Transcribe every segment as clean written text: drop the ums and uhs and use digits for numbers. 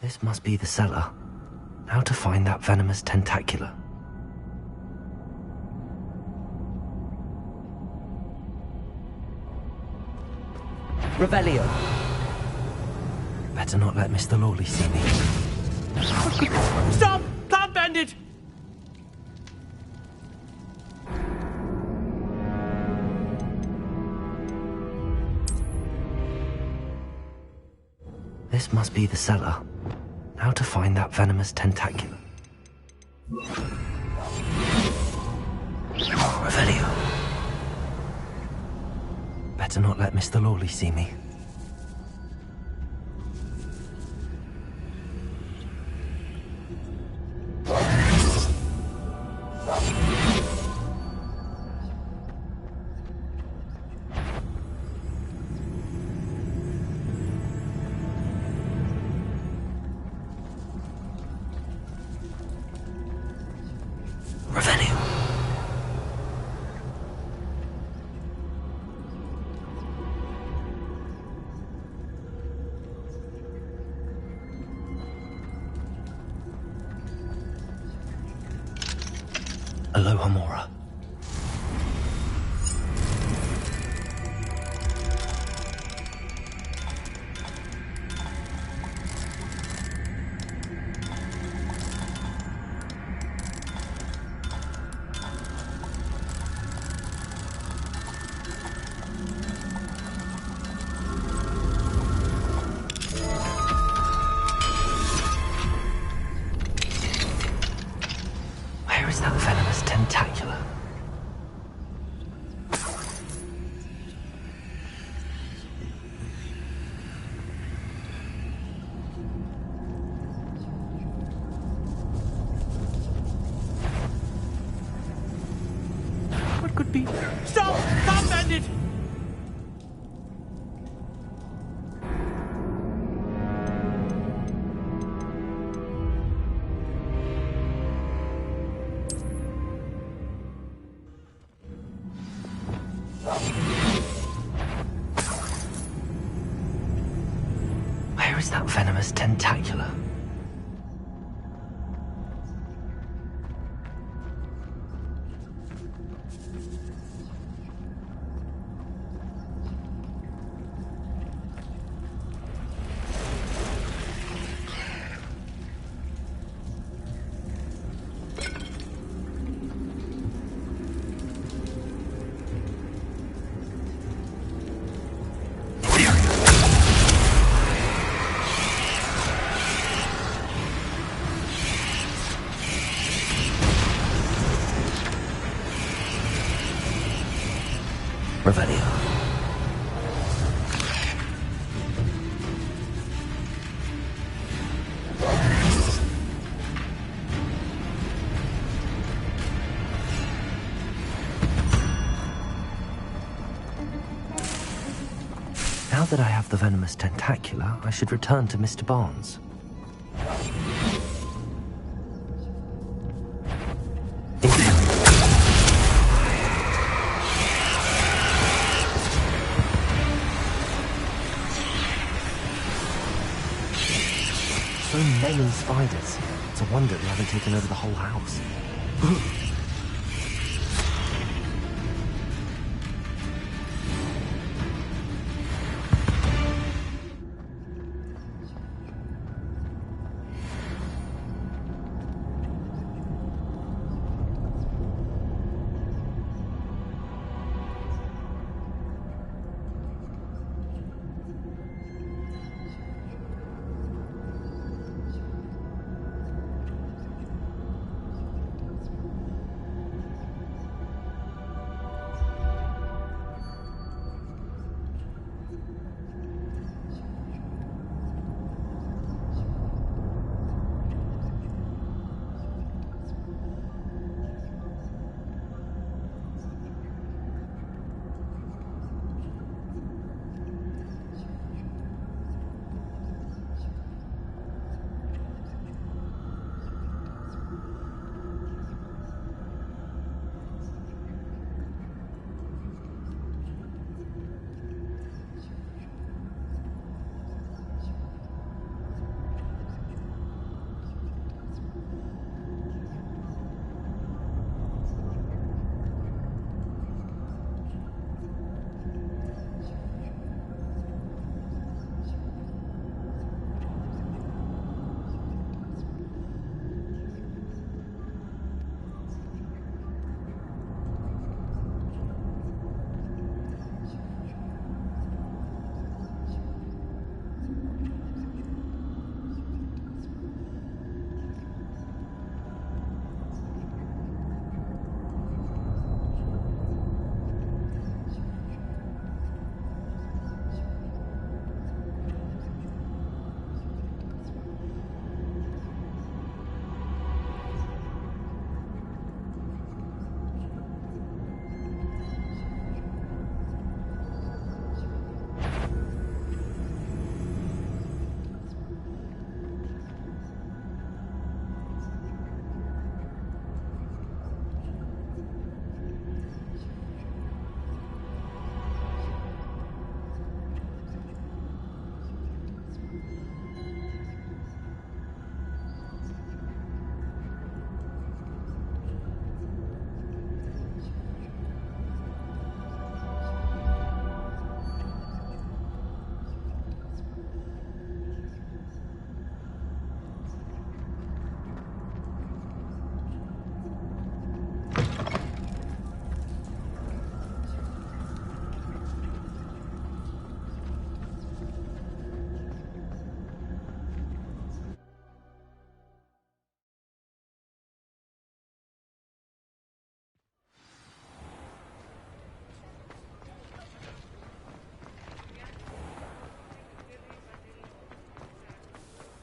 This must be the cellar. How to find that venomous tentacula? Revelio. Better not let Mr. Lawley see me. Stop! Plant bandit! This must be the cellar. How to find that venomous tentacula? Revelio. Better not let Mr. Lawley see me. Aloha Mora. Where is that venomous tentacula? What could be? Stop! Stop, bandit! Where is that venomous tentacula? Revelio. Now that I have the venomous tentacula, I should return to Mr. Barnes. So many spiders. It's a wonder they haven't taken over the whole house.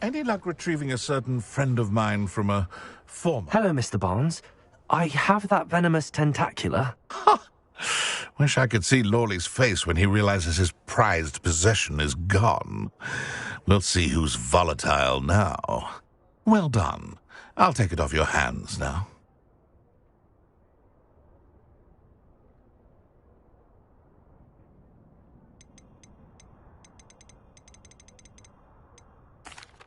Any luck retrieving a certain friend of mine from a former... Hello, Mr. Barnes. I have that venomous tentacula. Wish I could see Lawley's face when he realizes his prized possession is gone. We'll see who's volatile now. Well done. I'll take it off your hands now.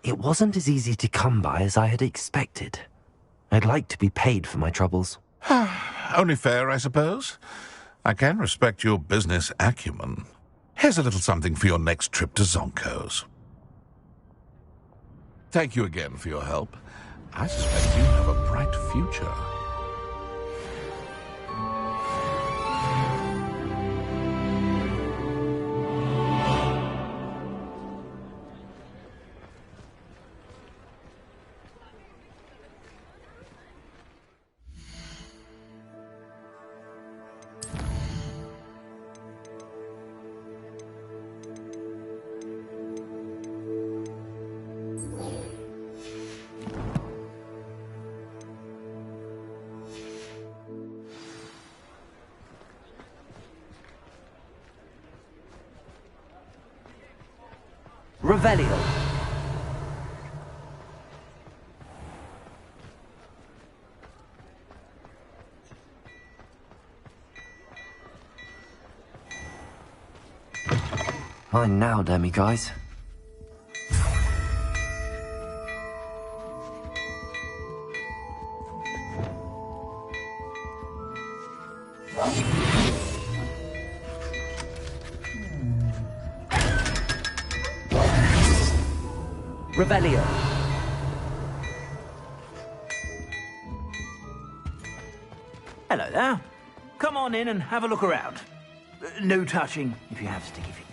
It wasn't as easy to come by as I had expected. I'd like to be paid for my troubles. Only fair, I suppose. I can respect your business acumen. Here's a little something for your next trip to Zonko's. Thank you again for your help. I suspect you have a bright future. Revelio. Fine now, demi guys. Revelio. Hello there. Come on in and have a look around. No touching if you have sticky fingers.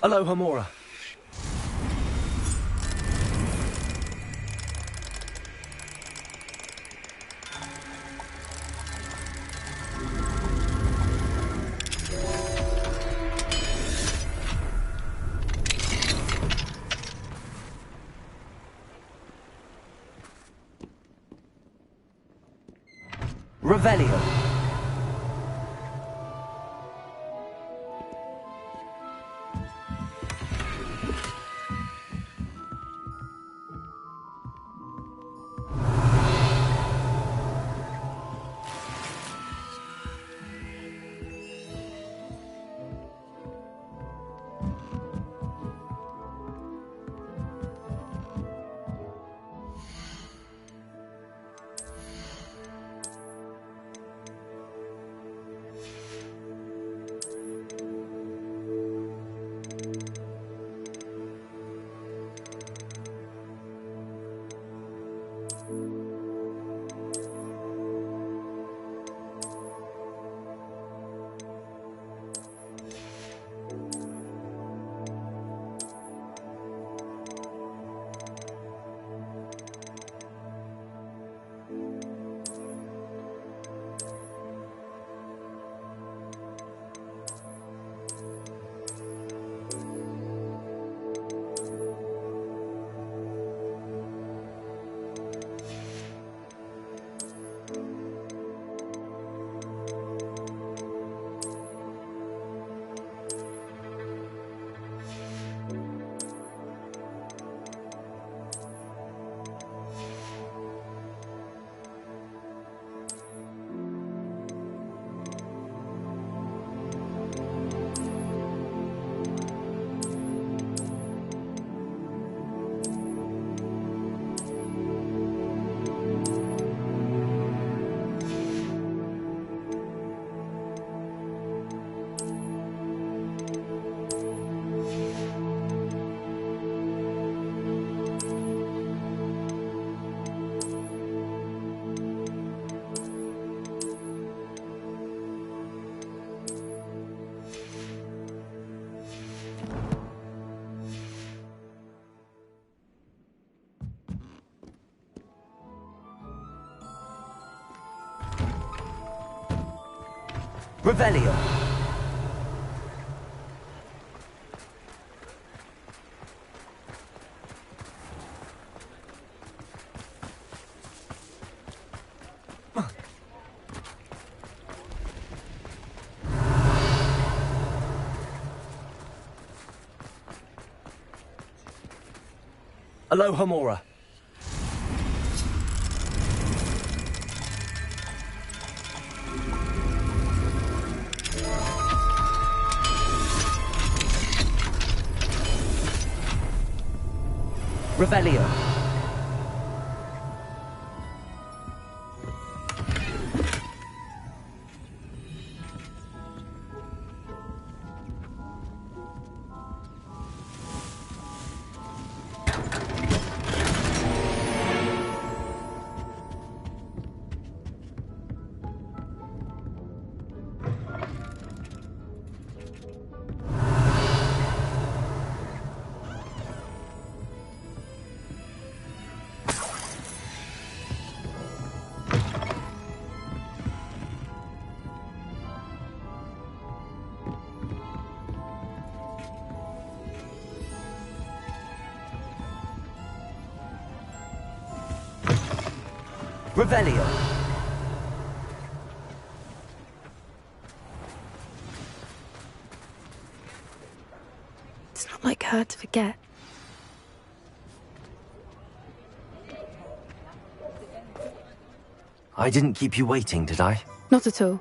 Aloha Mora. Revelio. Revelio. Aloha Mora. Revelio. Revelio. It's not like her to forget. I didn't keep you waiting, did I? Not at all.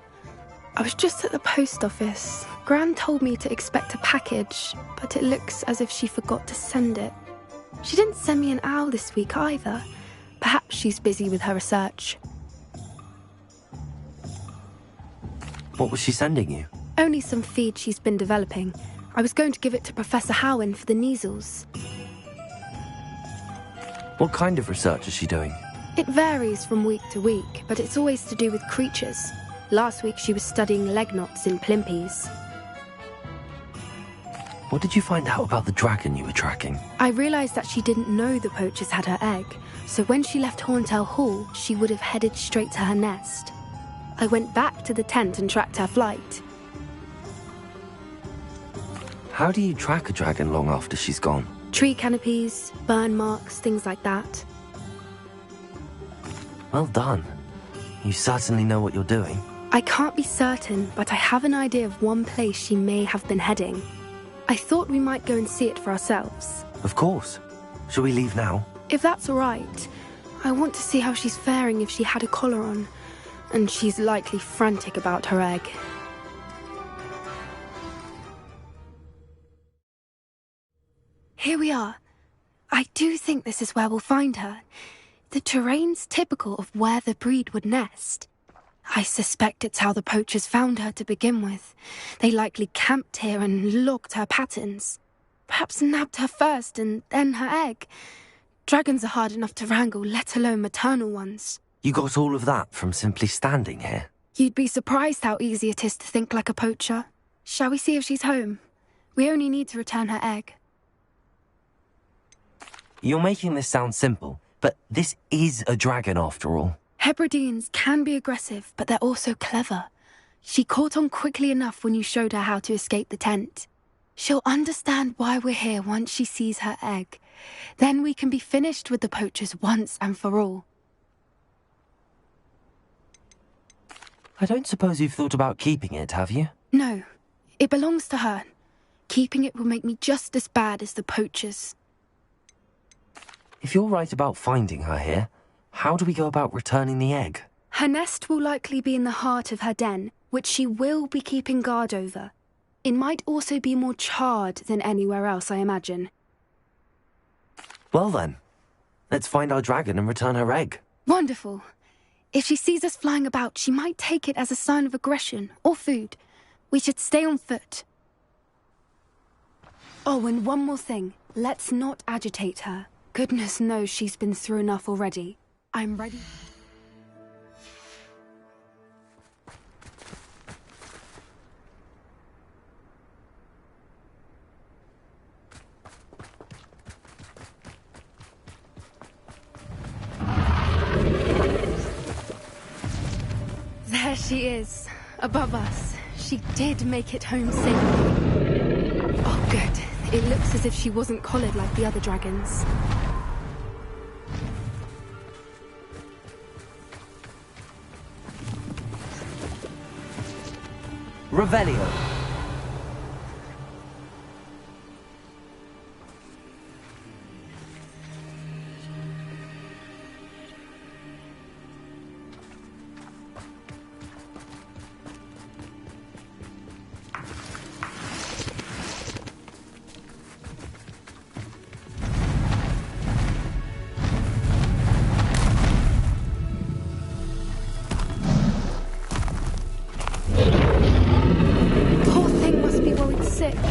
I was just at the post office. Gran told me to expect a package, but it looks as if she forgot to send it. She didn't send me an owl this week either. Perhaps she's busy with her research. What was she sending you? Only some feed she's been developing. I was going to give it to Professor Howen for the measles. What kind of research is she doing? It varies from week to week, but it's always to do with creatures. Last week she was studying leg knots in plimpies. What did you find out about the dragon you were tracking? I realised that she didn't know the poachers had her egg, so when she left Horntail Hall, she would have headed straight to her nest. I went back to the tent and tracked her flight. How do you track a dragon long after she's gone? Tree canopies, burn marks, things like that. Well done. You certainly know what you're doing. I can't be certain, but I have an idea of one place she may have been heading. I thought we might go and see it for ourselves. Of course. Shall we leave now? If that's all right. I want to see how she's faring if she had a collar on. And she's likely frantic about her egg. Here we are. I do think this is where we'll find her. The terrain's typical of where the breed would nest. I suspect it's how the poachers found her to begin with. They likely camped here and logged her patterns. Perhaps nabbed her first and then her egg. Dragons are hard enough to wrangle, let alone maternal ones. You got all of that from simply standing here? You'd be surprised how easy it is to think like a poacher. Shall we see if she's home? We only need to return her egg. You're making this sound simple, but this is a dragon after all. Hebrideans can be aggressive, but they're also clever. She caught on quickly enough when you showed her how to escape the tent. She'll understand why we're here once she sees her egg. Then we can be finished with the poachers once and for all. I don't suppose you've thought about keeping it, have you? No, it belongs to her. Keeping it will make me just as bad as the poachers. If you're right about finding her here, how do we go about returning the egg? Her nest will likely be in the heart of her den, which she will be keeping guard over. It might also be more charred than anywhere else, I imagine. Well then, let's find our dragon and return her egg. Wonderful. If she sees us flying about, she might take it as a sign of aggression or food. We should stay on foot. Oh, and one more thing. Let's not agitate her. Goodness knows she's been through enough already. I'm ready. There she is, above us. She did make it home safely. Oh, good. It looks as if she wasn't collared like the other dragons. Revelio.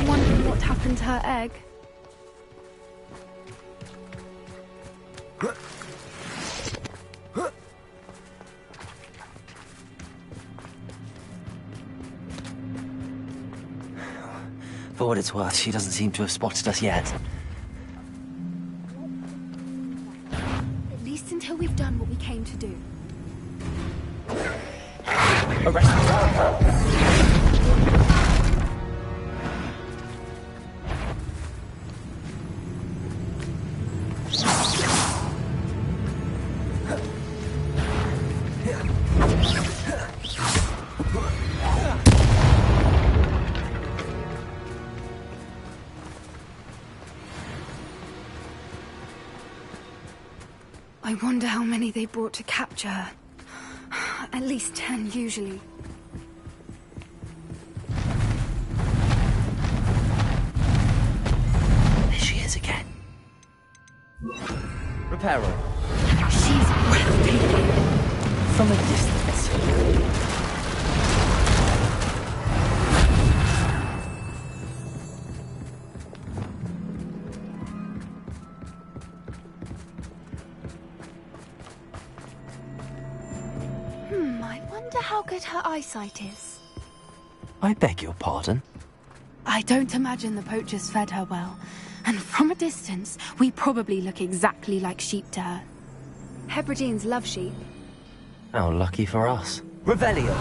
Wondering what happened to her egg. For what it's worth, she doesn't seem to have spotted us yet. At least until we've done what we came to do. I wonder how many they brought to capture her. At least 10, usually. There she is again. Reparo. She's breathtaking. From a distance. I wonder how good her eyesight is. I beg your pardon? I don't imagine the poachers fed her well. And from a distance, we probably look exactly like sheep to her. Hebrideans love sheep. How lucky for us. Revelio.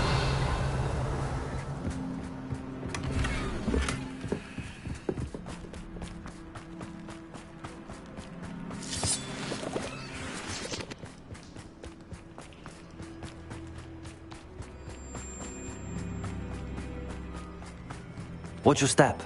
Watch your step.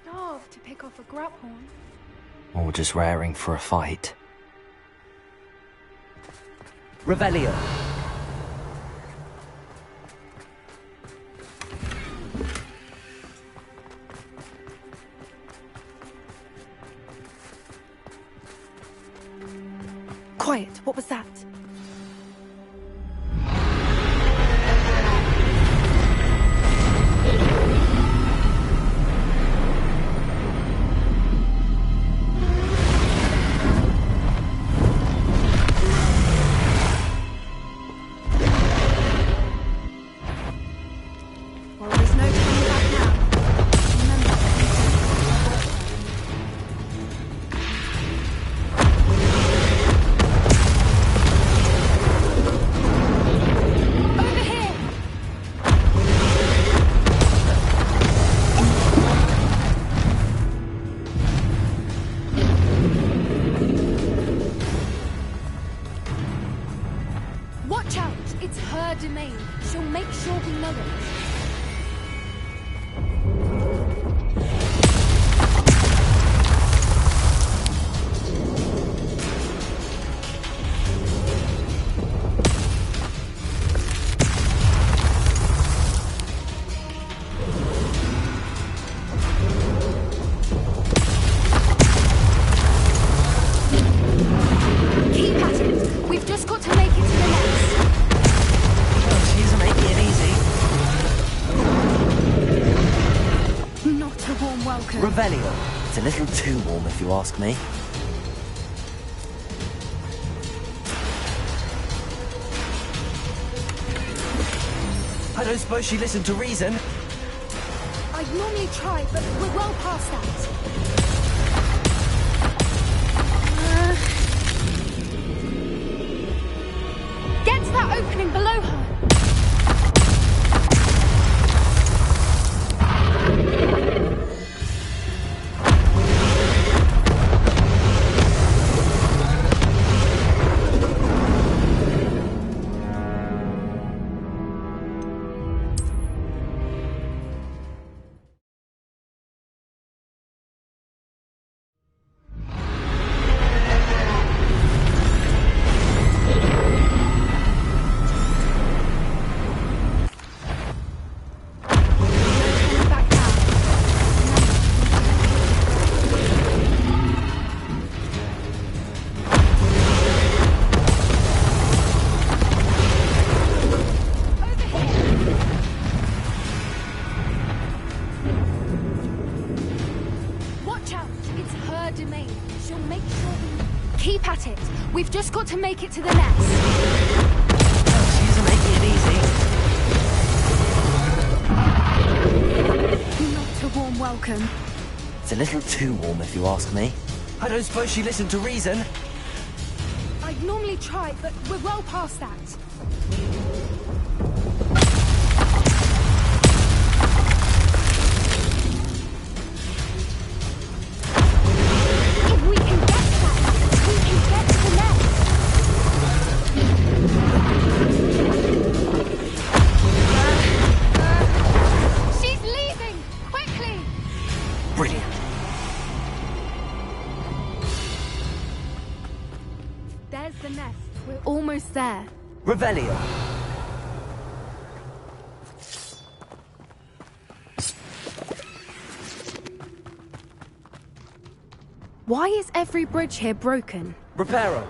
Starved to pick off a grapehorn. Or just raring for a fight. Revelio. Quiet, what was that? Well, there's no turning back now. Remember, watch out! It's her domain. She'll make sure we know it. Keep at it. We've just got to make it to the next. She's making it easy. Not a warm welcome. Revelio. It's a little too warm, if you ask me. I don't suppose she listened to reason. I'd normally try, but we're well past that. Get to that opening below her. We've just got to make it to the nest. She isn't making it easy. Not a warm welcome. It's a little too warm, if you ask me. I don't suppose she listened to reason. I'd normally try, but we're well past that. If we can get that, we can get to the nest. She's leaving! Quickly! Brilliant. There's the nest. We're almost there. Revelio. Why is every bridge here broken? Reparo.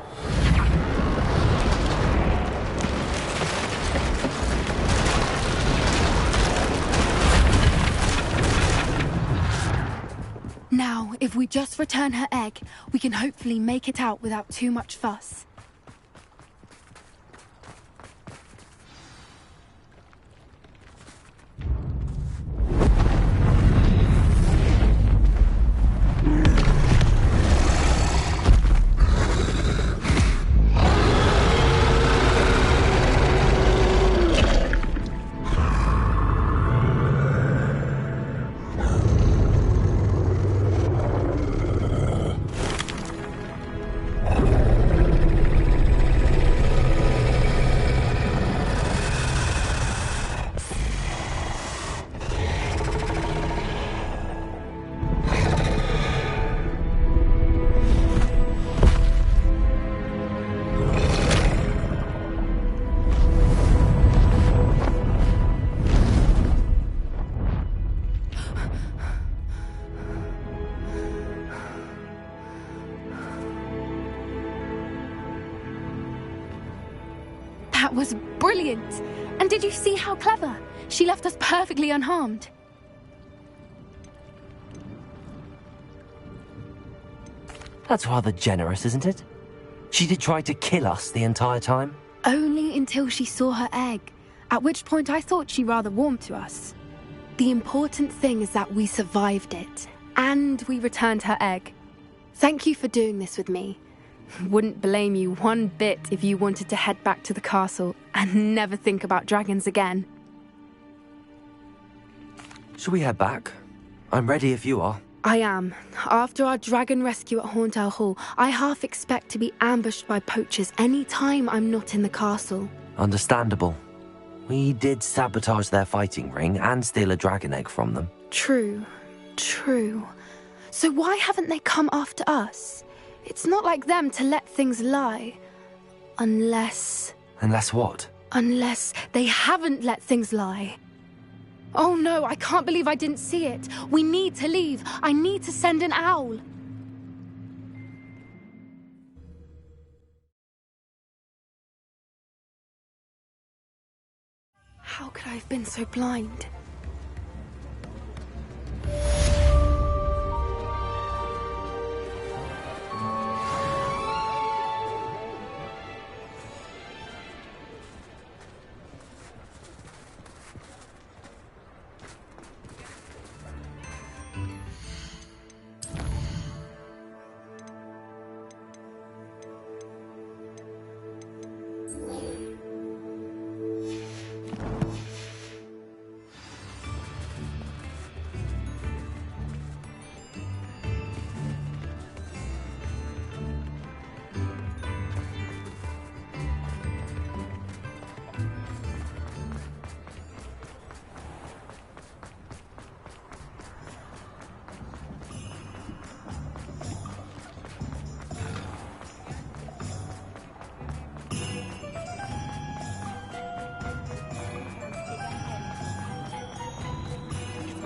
Now, if we just return her egg, we can hopefully make it out without too much fuss. That was brilliant! And did you see how clever? She left us perfectly unharmed. That's rather generous, isn't it? She did try to kill us the entire time. Only until she saw her egg, at which point I thought she rather warmed to us. The important thing is that we survived it, and we returned her egg. Thank you for doing this with me. Wouldn't blame you one bit if you wanted to head back to the castle and never think about dragons again. Shall we head back? I'm ready if you are. I am. After our dragon rescue at Hauntel Hall, I half expect to be ambushed by poachers any time I'm not in the castle. Understandable. We did sabotage their fighting ring and steal a dragon egg from them. True. So why haven't they come after us? It's not like them to let things lie. Unless what? Unless they haven't let things lie. Oh no, I can't believe I didn't see it. We need to leave. I need to send an owl. How could I have been so blind?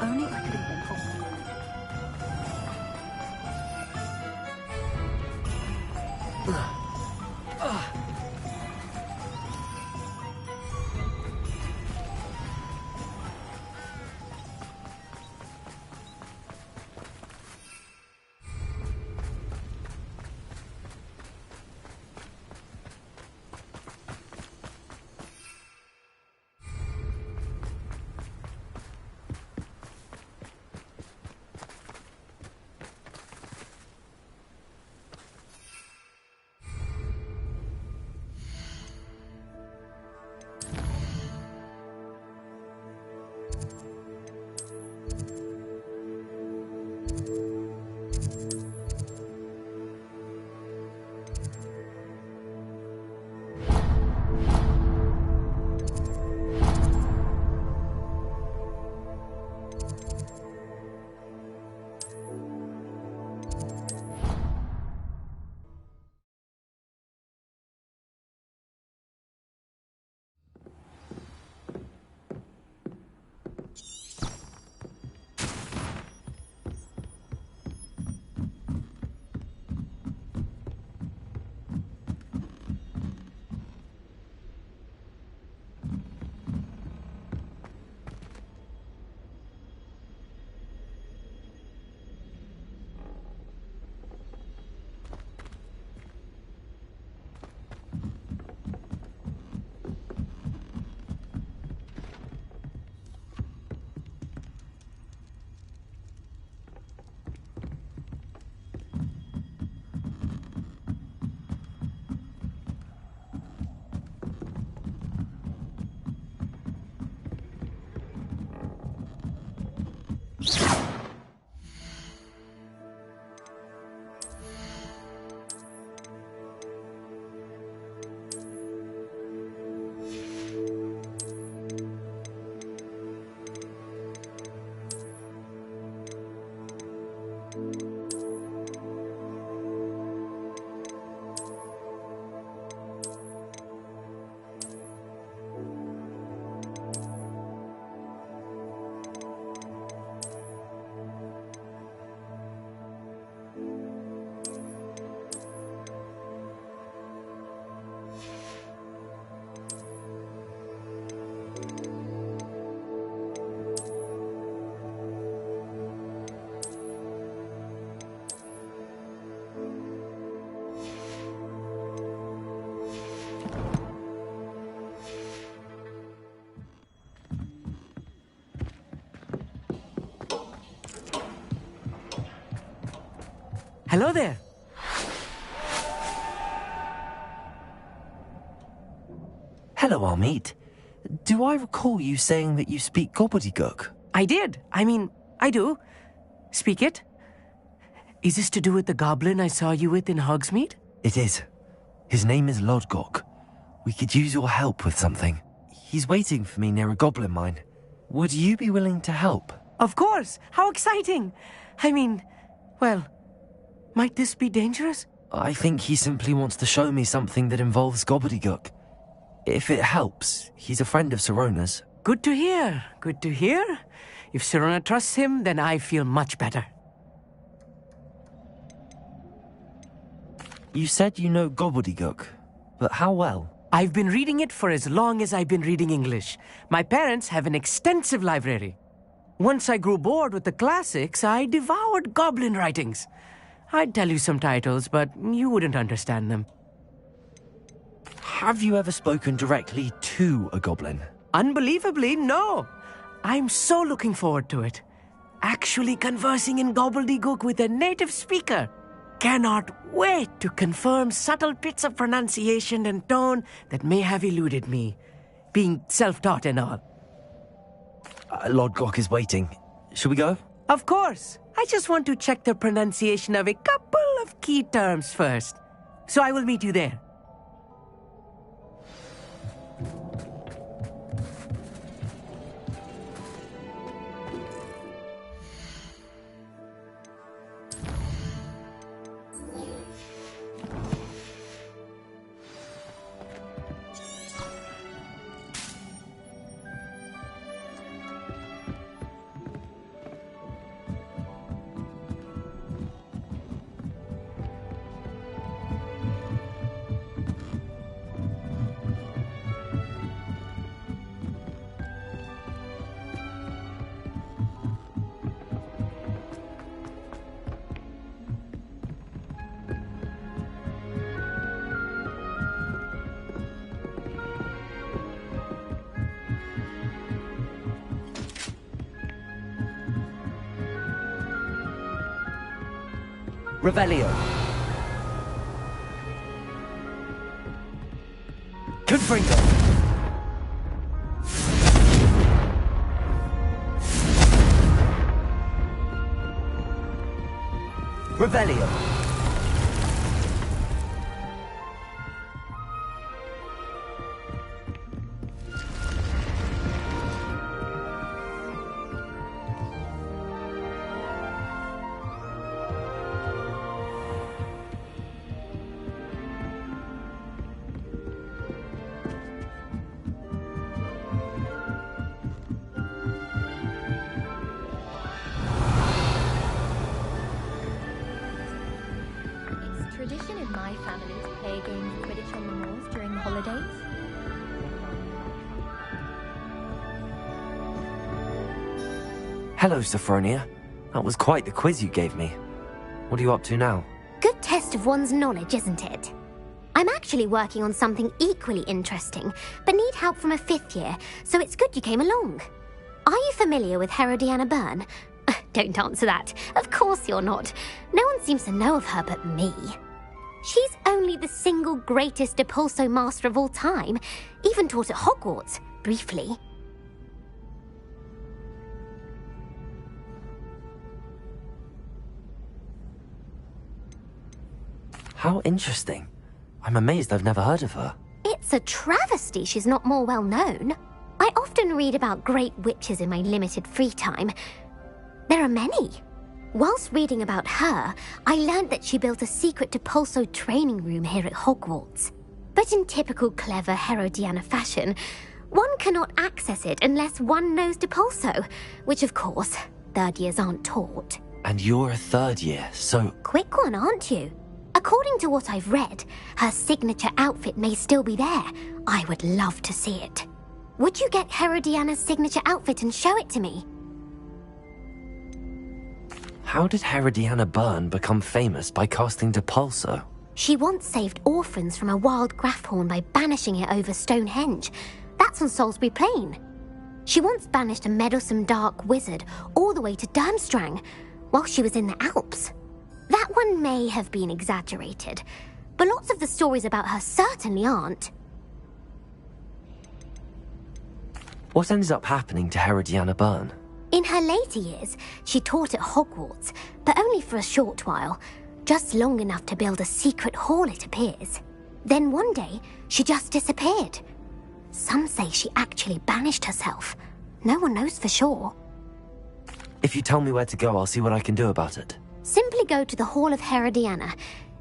only I could import. Hello there. Hello, Armeet. Do I recall you saying that you speak gobbledygook? I did. I do. Speak it. Is this to do with the goblin I saw you with in Hogsmeade? It is. His name is Lodgok. We could use your help with something. He's waiting for me near a goblin mine. Would you be willing to help? Of course. How exciting. Well, might this be dangerous? I think he simply wants to show me something that involves gobbledygook. If it helps, he's a friend of Sirona's. Good to hear. Good to hear. If Sirona trusts him, then I feel much better. You said you know gobbledygook, but how well? I've been reading it for as long as I've been reading English. My parents have an extensive library. Once I grew bored with the classics, I devoured goblin writings. I'd tell you some titles, but you wouldn't understand them. Have you ever spoken directly to a goblin? Unbelievably, no. I'm so looking forward to it. Actually conversing in gobbledygook with a native speaker. Cannot wait to confirm subtle bits of pronunciation and tone that may have eluded me, being self-taught and all. Lodgok is waiting. Shall we go? Of course. I just want to check the pronunciation of a couple of key terms first. So I will meet you there. Revelio. Confringo. Revelio. It's tradition in my family to play a game of Quidditch on the moors during the holidays. Hello, Sophronia. That was quite the quiz you gave me. What are you up to now? Good test of one's knowledge, isn't it? I'm actually working on something equally interesting, but need help from a 5th year, so it's good you came along. Are you familiar with Herodiana Byrne? Don't answer that. Of course you're not. No one seems to know of her but me. She's only the single greatest Depulso master of all time, even taught at Hogwarts, briefly. How interesting. I'm amazed I've never heard of her. It's a travesty she's not more well known. I often read about great witches in my limited free time. There are many. Whilst reading about her, I learned that she built a secret Depulso training room here at Hogwarts. But in typical clever Herodiana fashion, one cannot access it unless one knows Depulso, which of course, 3rd years aren't taught. And you're a 3rd year, so... Quick one, aren't you? According to what I've read, her signature outfit may still be there. I would love to see it. Would you get Herodiana's signature outfit and show it to me? How did Herodiana Byrne become famous by casting Depulso? She once saved orphans from a wild Graffhorn by banishing it over Stonehenge. That's on Salisbury Plain. She once banished a meddlesome dark wizard all the way to Durmstrang while she was in the Alps. That one may have been exaggerated, but lots of the stories about her certainly aren't. What ended up happening to Herodiana Byrne? In her later years, she taught at Hogwarts, but only for a short while, just long enough to build a secret hall, it appears. Then one day, she just disappeared. Some say she actually banished herself. No one knows for sure. If you tell me where to go, I'll see what I can do about it. Simply go to the Hall of Herodiana.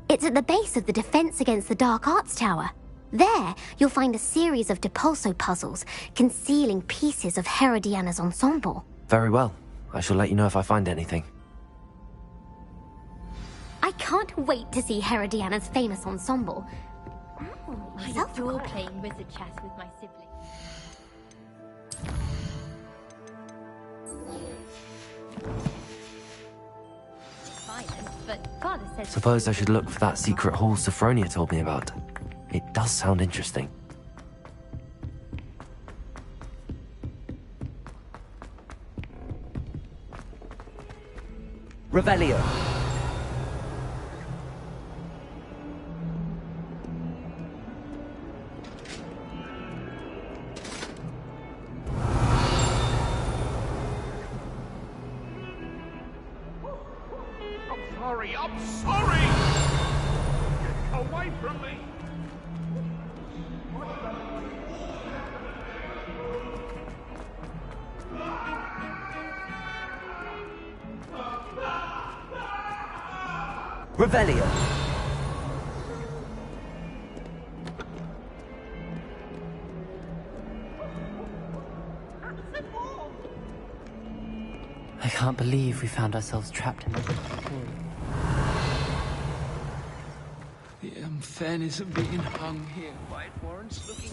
It's at the base of the Defense Against the Dark Arts Tower. There, you'll find a series of Depulso puzzles concealing pieces of Herodiana's ensemble. Very well. I shall let you know if I find anything. I can't wait to see Herodiana's famous ensemble. I adore playing wizard chess with my siblings. But Father says... Suppose I should look for that secret hall Sophronia told me about. It does sound interesting. Revelio. I'm sorry! Get away from me! Revelio. I can't believe we found ourselves trapped in the pool. The unfairness of being hung here. Why it warrants looking.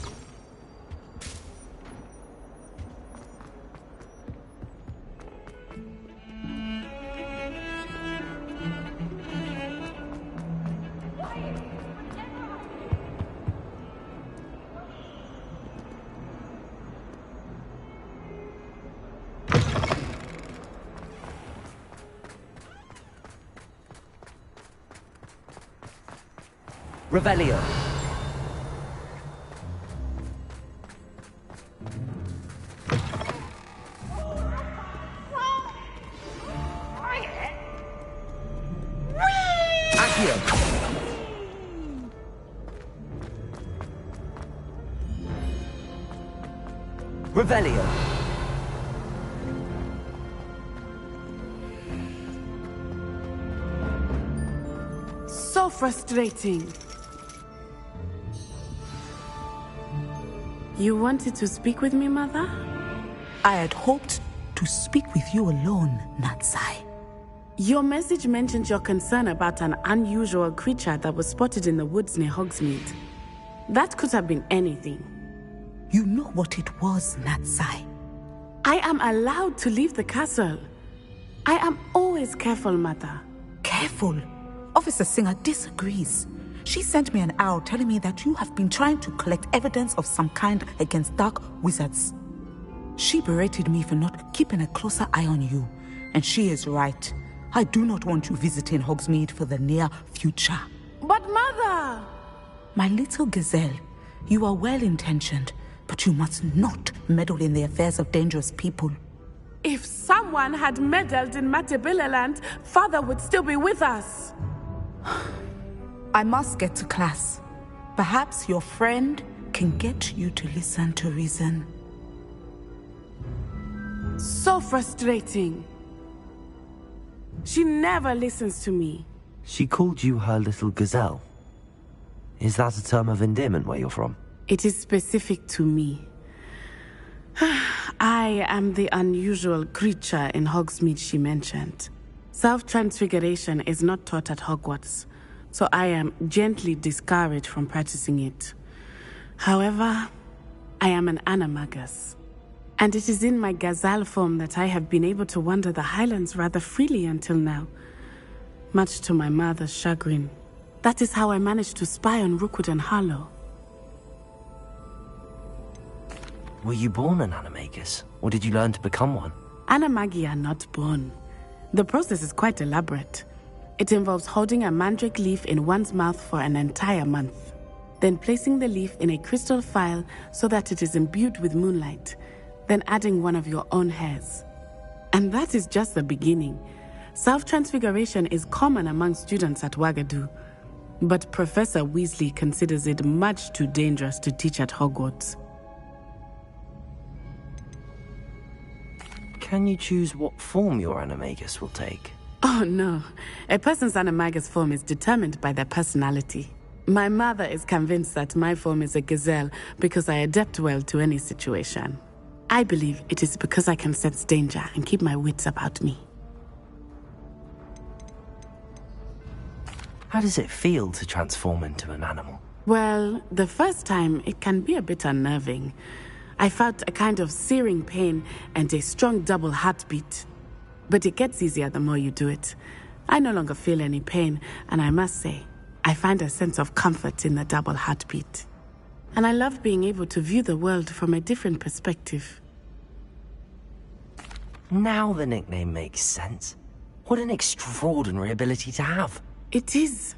Revelio. Accio. Revelio. So frustrating. You wanted to speak with me, Mother? I had hoped to speak with you alone, Natty. Your message mentioned your concern about an unusual creature that was spotted in the woods near Hogsmeade. That could have been anything. You know what it was, Natty. I am allowed to leave the castle. I am always careful, Mother. Careful? Officer Singer disagrees. She sent me an owl telling me that you have been trying to collect evidence of some kind against dark wizards. She berated me for not keeping a closer eye on you, and she is right. I do not want you visiting Hogsmeade for the near future. But Mother! My little gazelle, you are well-intentioned, but you must not meddle in the affairs of dangerous people. If someone had meddled in Matabeleland, Father would still be with us. I must get to class. Perhaps your friend can get you to listen to reason. So frustrating. She never listens to me. She called you her little gazelle. Is that a term of endearment where you're from? It is specific to me. I am the unusual creature in Hogsmeade she mentioned. Self-transfiguration is not taught at Hogwarts, so I am gently discouraged from practicing it. However, I am an animagus, and it is in my gazelle form that I have been able to wander the Highlands rather freely until now, much to my mother's chagrin. That is how I managed to spy on Rookwood and Harlow. Were you born an animagus, or did you learn to become one? Animagi are not born. The process is quite elaborate. It involves holding a mandrake leaf in one's mouth for an entire month, then placing the leaf in a crystal phial so that it is imbued with moonlight, then adding one of your own hairs. And that is just the beginning. Self-transfiguration is common among students at Wagadu, but Professor Weasley considers it much too dangerous to teach at Hogwarts. Can you choose what form your animagus will take? Oh no, a person's animagus form is determined by their personality. My mother is convinced that my form is a gazelle because I adapt well to any situation. I believe it is because I can sense danger and keep my wits about me. How does it feel to transform into an animal? Well, the first time it can be a bit unnerving. I felt a kind of searing pain and a strong double heartbeat. But it gets easier the more you do it. I no longer feel any pain, and I must say, I find a sense of comfort in the double heartbeat. And I love being able to view the world from a different perspective. Now the nickname makes sense. What an extraordinary ability to have. It is.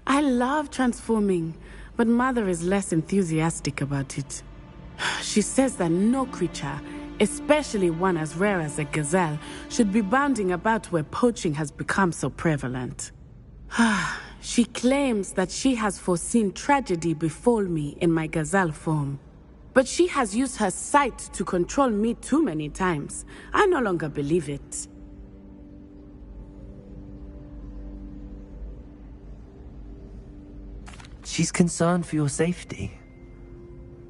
I love transforming, but Mother is less enthusiastic about it. She says that no creature, especially one as rare as a gazelle, should be bounding about where poaching has become so prevalent. She claims that she has foreseen tragedy befall me in my gazelle form. But she has used her sight to control me too many times. I no longer believe it. She's concerned for your safety.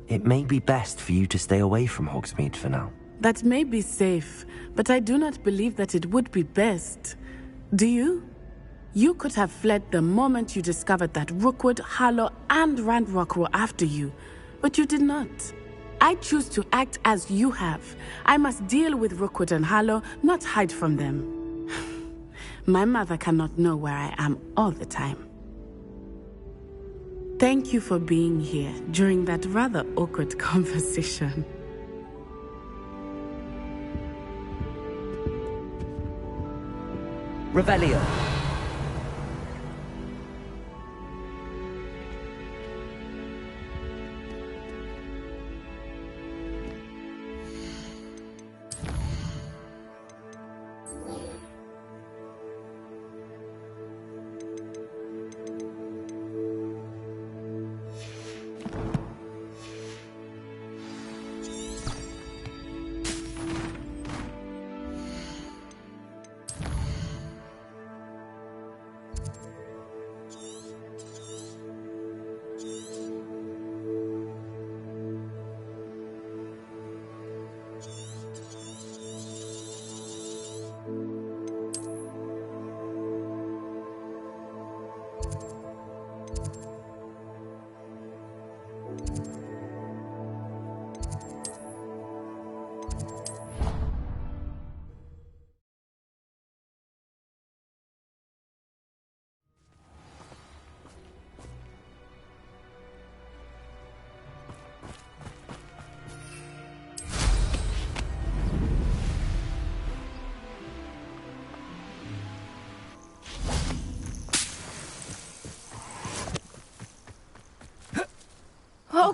It may be best for you to stay away from Hogsmeade for now. That may be safe, but I do not believe that it would be best. Do you? You could have fled the moment you discovered that Rookwood, Harlow, and Ranrock were after you, but you did not. I choose to act as you have. I must deal with Rookwood and Harlow, not hide from them. My mother cannot know where I am all the time. Thank you for being here during that rather awkward conversation. Revelio.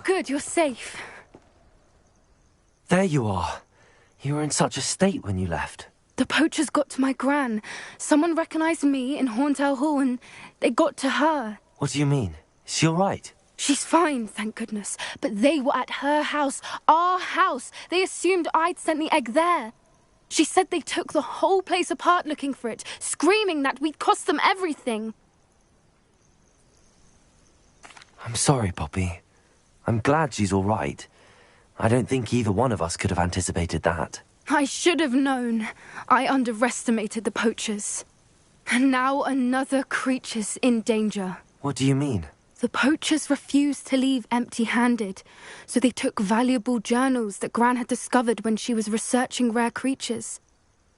good, you're safe. There you are. You were in such a state when you left. The poachers got to my gran. Someone recognized me in Horntail Hall and they got to her. What do you mean? Is she all right? She's fine, thank goodness. But they were at her house, our house. They assumed I'd sent the egg there. She said they took the whole place apart looking for it, screaming that we'd cost them everything. I'm sorry, Poppy. I'm glad she's all right. I don't think either one of us could have anticipated that. I should have known. I underestimated the poachers. And now another creature's in danger. What do you mean? The poachers refused to leave empty-handed, so they took valuable journals that Gran had discovered when she was researching rare creatures.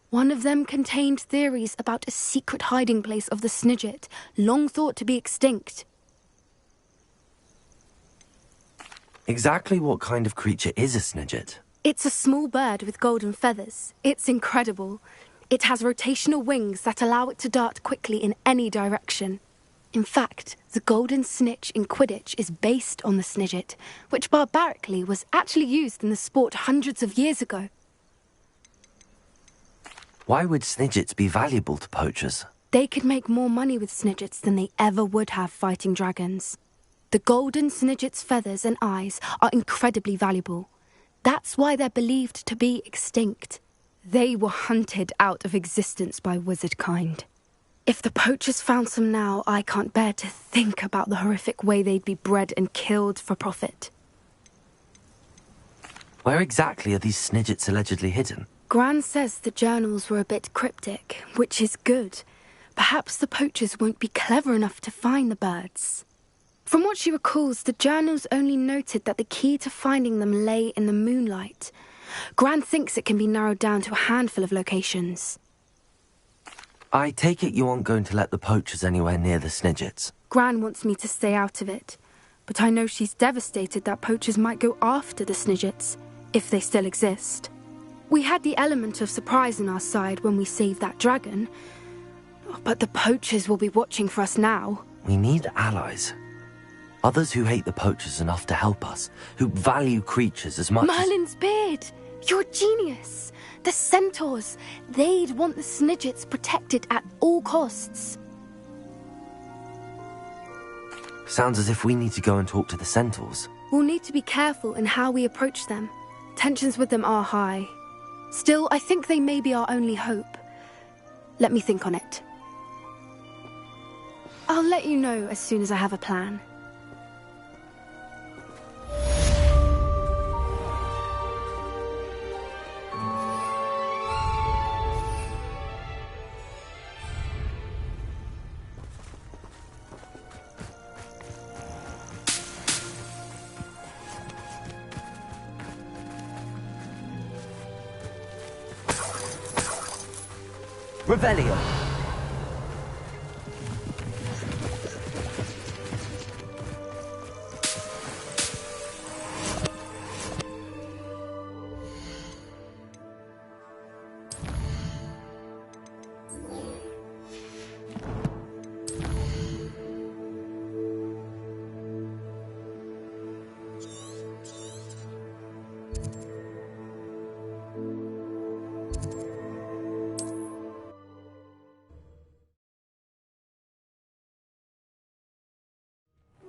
One of them contained theories about a secret hiding place of the Snidget, long thought to be extinct. Exactly what kind of creature is a Snidget? It's a small bird with golden feathers. It's incredible. It has rotational wings that allow it to dart quickly in any direction. In fact, the golden snitch in Quidditch is based on the Snidget, which barbarically was actually used in the sport hundreds of years ago. Why would Snidgets be valuable to poachers? They could make more money with Snidgets than they ever would have fighting dragons. The golden Snidget's feathers and eyes are incredibly valuable. That's why they're believed to be extinct. They were hunted out of existence by wizard kind. If the poachers found some now, I can't bear to think about the horrific way they'd be bred and killed for profit. Where exactly are these Snidgets allegedly hidden? Gran says the journals were a bit cryptic, which is good. Perhaps the poachers won't be clever enough to find the birds. From what she recalls, the journals only noted that the key to finding them lay in the moonlight. Gran thinks it can be narrowed down to a handful of locations. I take it you aren't going to let the poachers anywhere near the Snidgets. Gran wants me to stay out of it, but I know she's devastated that poachers might go after the Snidgets, if they still exist. We had the element of surprise on our side when we saved that dragon, but the poachers will be watching for us now. We need allies. Others who hate the poachers enough to help us, who value creatures as much Merlin's beard! You're a genius! The centaurs! They'd want the Snidgets protected at all costs. Sounds as if we need to go and talk to the centaurs. We'll need to be careful in how we approach them. Tensions with them are high. Still, I think they may be our only hope. Let me think on it. I'll let you know as soon as I have a plan. Revelio.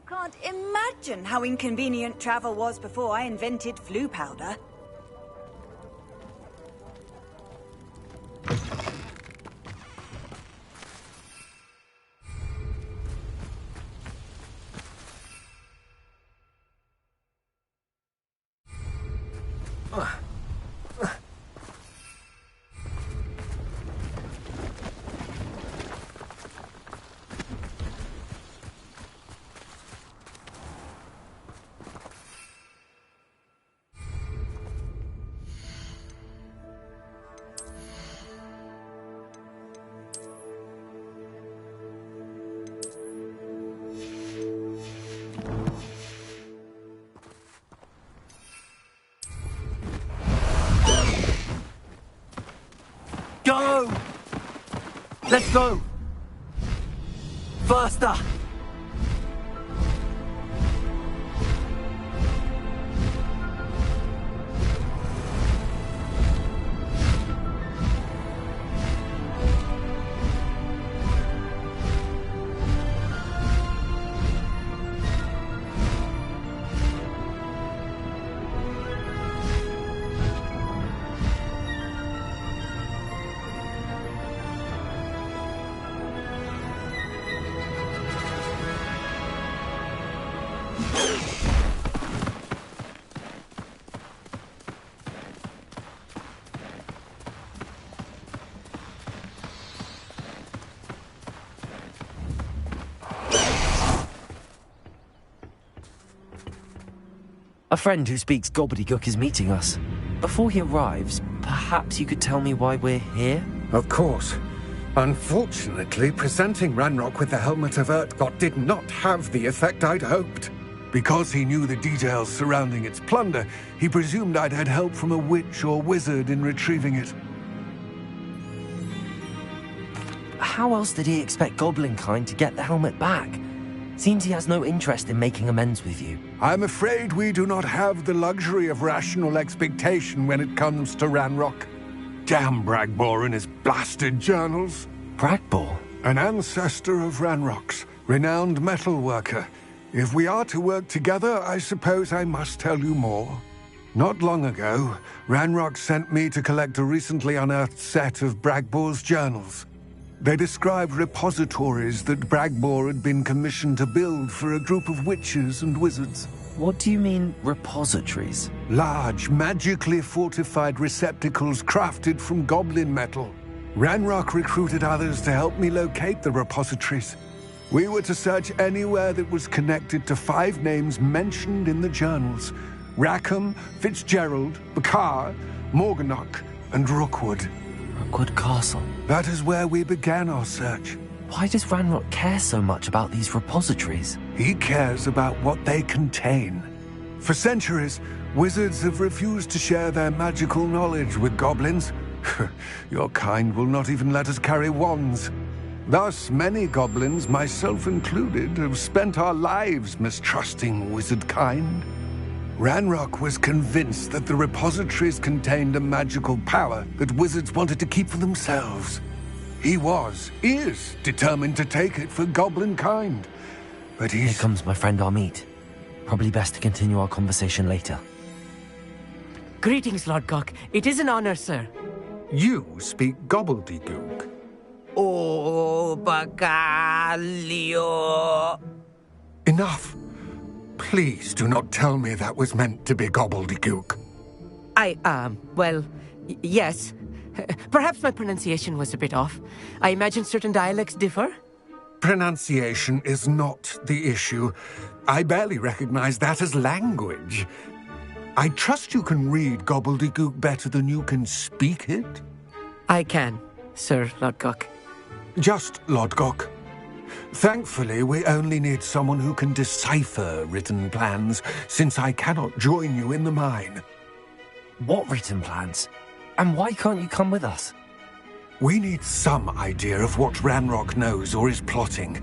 Can't imagine how inconvenient travel was before I invented flu powder. Go! Let's go! Faster! A friend who speaks gobbledygook is meeting us. Before he arrives, perhaps you could tell me why we're here? Of course. Unfortunately, presenting Ranrock with the Helmet of Urtkot did not have the effect I'd hoped. Because he knew the details surrounding its plunder, he presumed I'd had help from a witch or wizard in retrieving it. How else did he expect Goblinkind to get the helmet back? Seems he has no interest in making amends with you. I'm afraid we do not have the luxury of rational expectation when it comes to Ranrock. Damn Bragbor and his blasted journals. Bragbor? An ancestor of Ranrock's, renowned metal worker. If we are to work together, I suppose I must tell you more. Not long ago, Ranrock sent me to collect a recently unearthed set of Bragbor's journals. They described repositories that Bragbor had been commissioned to build for a group of witches and wizards. What do you mean, repositories? Large, magically fortified receptacles crafted from goblin metal. Ranrock recruited others to help me locate the repositories. We were to search anywhere that was connected to 5 names mentioned in the journals: Rackham, Fitzgerald, Bakar, Morganach, and Rookwood. Rookwood Castle. That is where we began our search. Why does Ranrock care so much about these repositories? He cares about what they contain. For centuries, wizards have refused to share their magical knowledge with goblins. Your kind will not even let us carry wands. Thus, many goblins, myself included, have spent our lives mistrusting wizard kind. Ranrock was convinced that the repositories contained a magical power that wizards wanted to keep for themselves. He is determined to take it for goblin kind. But Here comes my friend Amit. Probably best to continue our conversation later. Greetings, Lord Gok. It is an honor, sir. You speak gobbledygook. Oh, Bagalio. Enough. Please do not tell me that was meant to be gobbledygook. Yes. Perhaps my pronunciation was a bit off. I imagine certain dialects differ. Pronunciation is not the issue. I barely recognize that as language. I trust you can read gobbledygook better than you can speak it? I can, Sir Lord Gok. Just Lord Gok. Thankfully, we only need someone who can decipher written plans, since I cannot join you in the mine. What written plans? And why can't you come with us? We need some idea of what Ranrock knows or is plotting.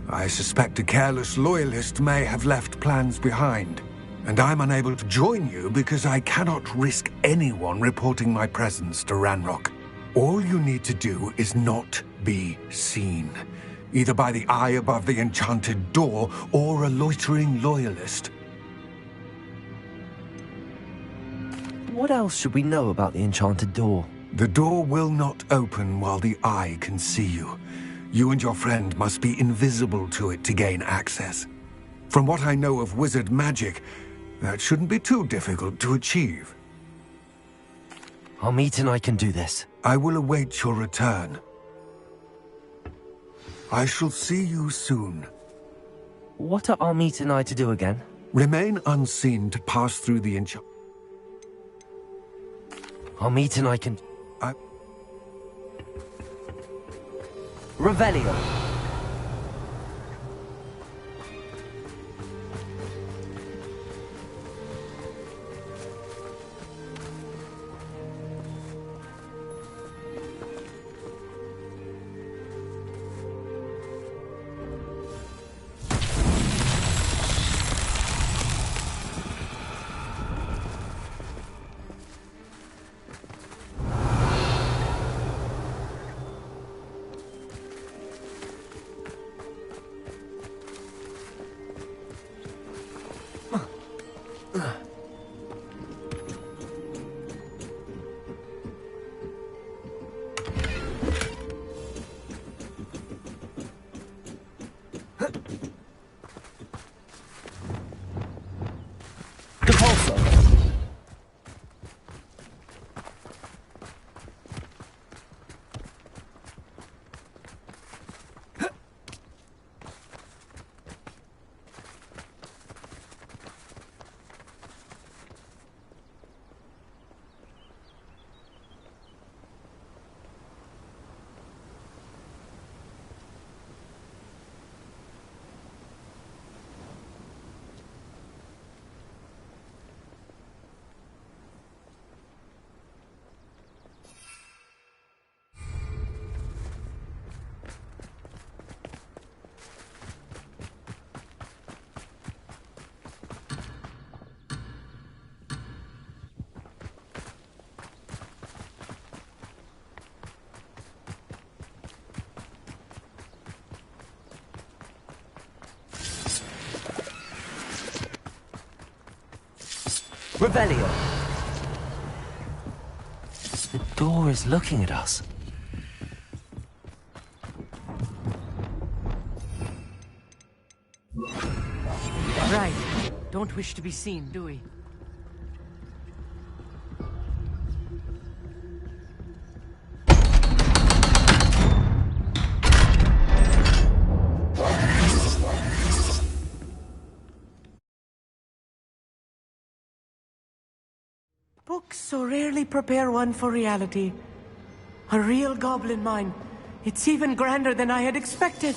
I suspect a careless loyalist may have left plans behind. And I'm unable to join you because I cannot risk anyone reporting my presence to Ranrock. All you need to do is not be seen, either by the eye above the enchanted door or a loitering loyalist. What else should we know about the enchanted door? The door will not open while the eye can see you. You and your friend must be invisible to it to gain access. From what I know of wizard magic, that shouldn't be too difficult to achieve. Amit and I can do this. I will await your return. I shall see you soon. What are Amit and I to do again? Remain unseen to pass through the Amit and I can... Revelio. Revelio! The door is looking at us. Right. Don't wish to be seen, do we? Books so rarely prepare one for reality. A real goblin mine. It's even grander than I had expected.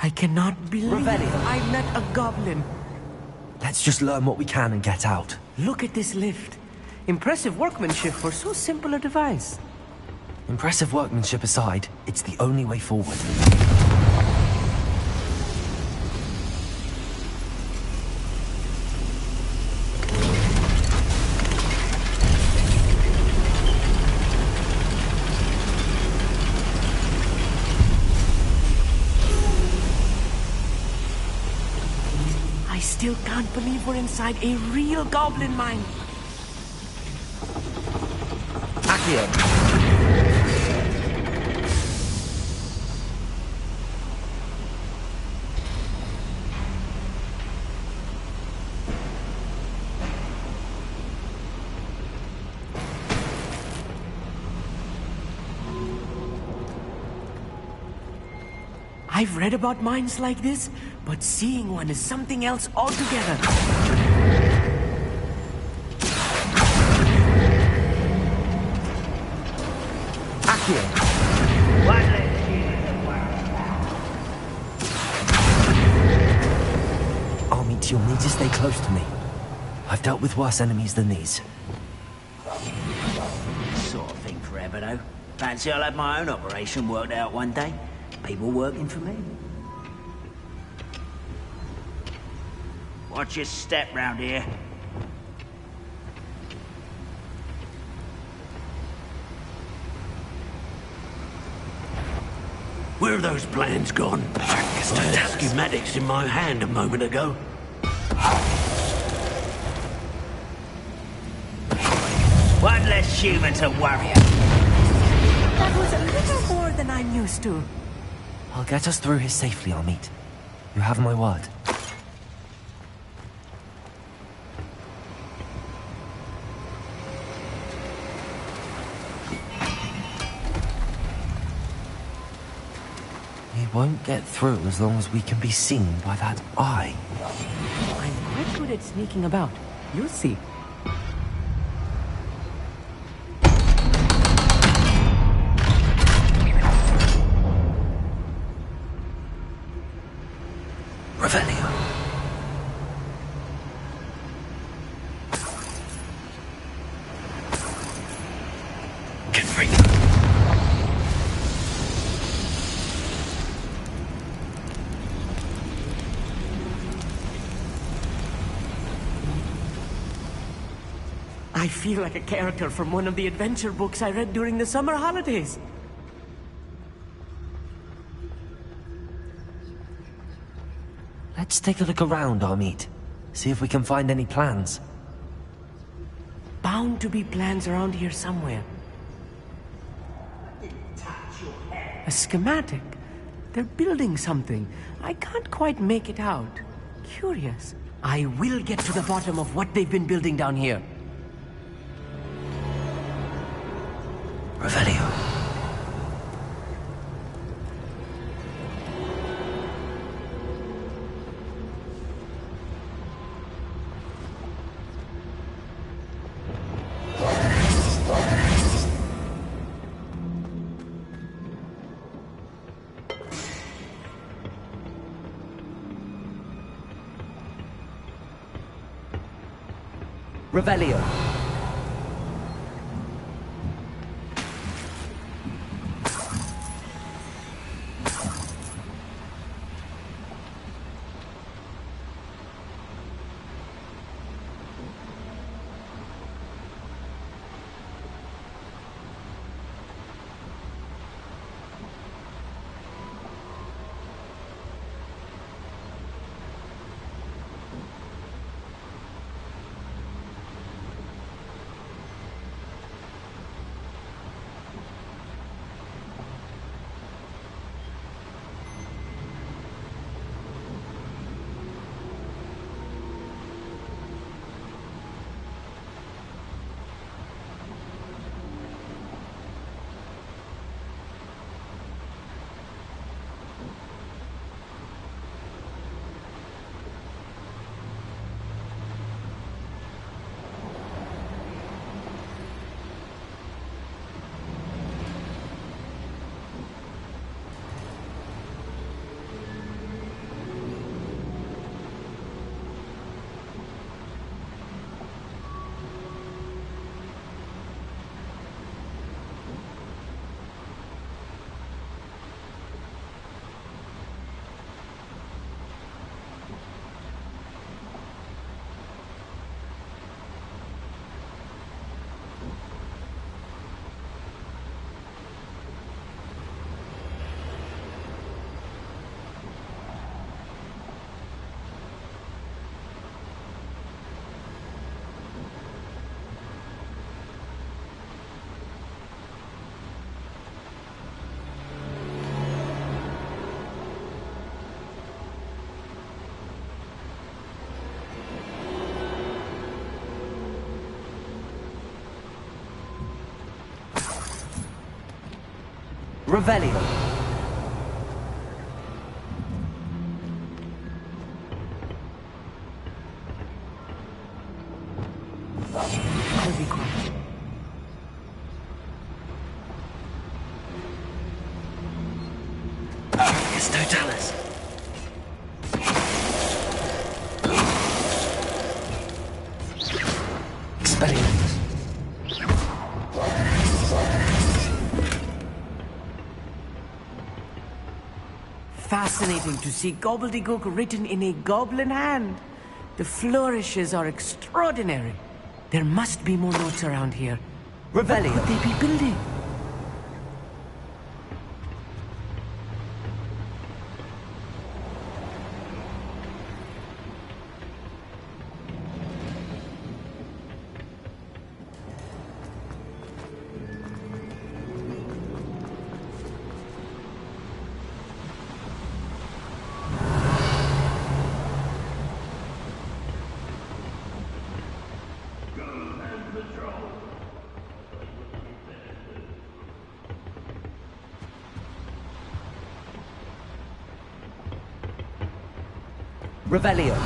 I cannot believe Revelio. I met a goblin. Let's just learn what we can and get out. Look at this lift. Impressive workmanship for so simple a device. Impressive workmanship aside, it's the only way forward. I still can't believe we're inside a real goblin mine. Accio! I've read about mines like this, but seeing one is something else altogether. Accio! Armit, you'll need to stay close to me. I've dealt with worse enemies than these. Sort of thing forever, though. Fancy I'll have my own operation worked out one day. People working for me. Watch your step round here. Where are those plans gone? I had schematics in my hand a moment ago. One less human to worry. That was a little more than I'm used to. I'll get us through here safely, Armit. You have my word. We won't get through as long as we can be seen by that eye. I'm quite good at sneaking about. You'll see. Revelio. Get free. I feel like a character from one of the adventure books I read during the summer holidays. Let's take a look around, Armit. See if we can find any plans. Bound to be plans around here somewhere. A schematic. They're building something. I can't quite make it out. Curious. I will get to the bottom of what they've been building down here. Revelio. Revelio. Revelio. I'll be quiet. It's Totalis. Expelliarmus. Fascinating to see gobbledygook written in a goblin hand. The flourishes are extraordinary. There must be more notes around here. Revelio. What could they be building? Revelio.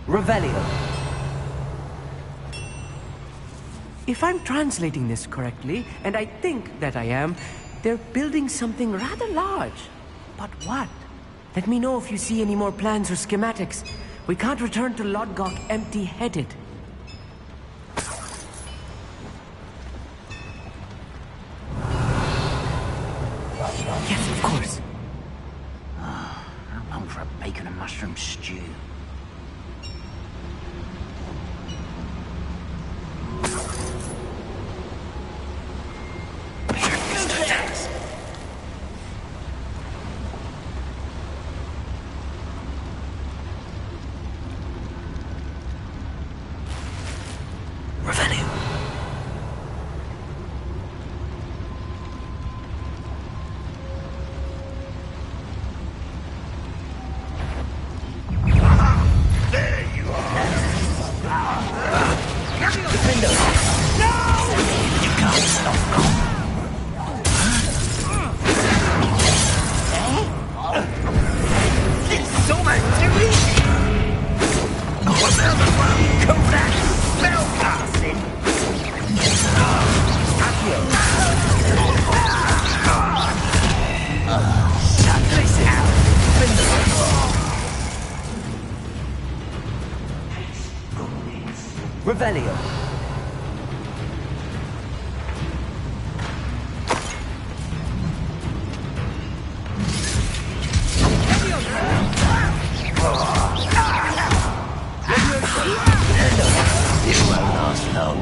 Revelio. If I'm translating this correctly, and I think that I am, they're building something rather large. But what? Let me know if you see any more plans or schematics. We can't return to Lodgok empty-headed. Yes, of course. I'm long for a bacon and mushroom stew. Revelio. It won't last long.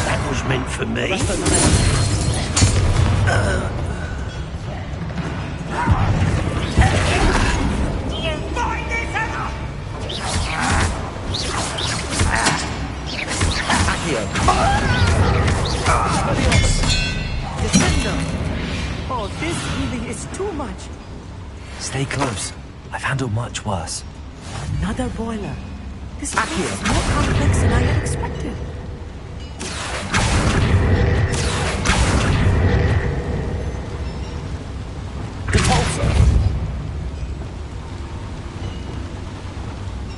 That was meant for me. Oh, this really is too much. Stay close. I've handled much worse. Another boiler. This is more complex than I had expected.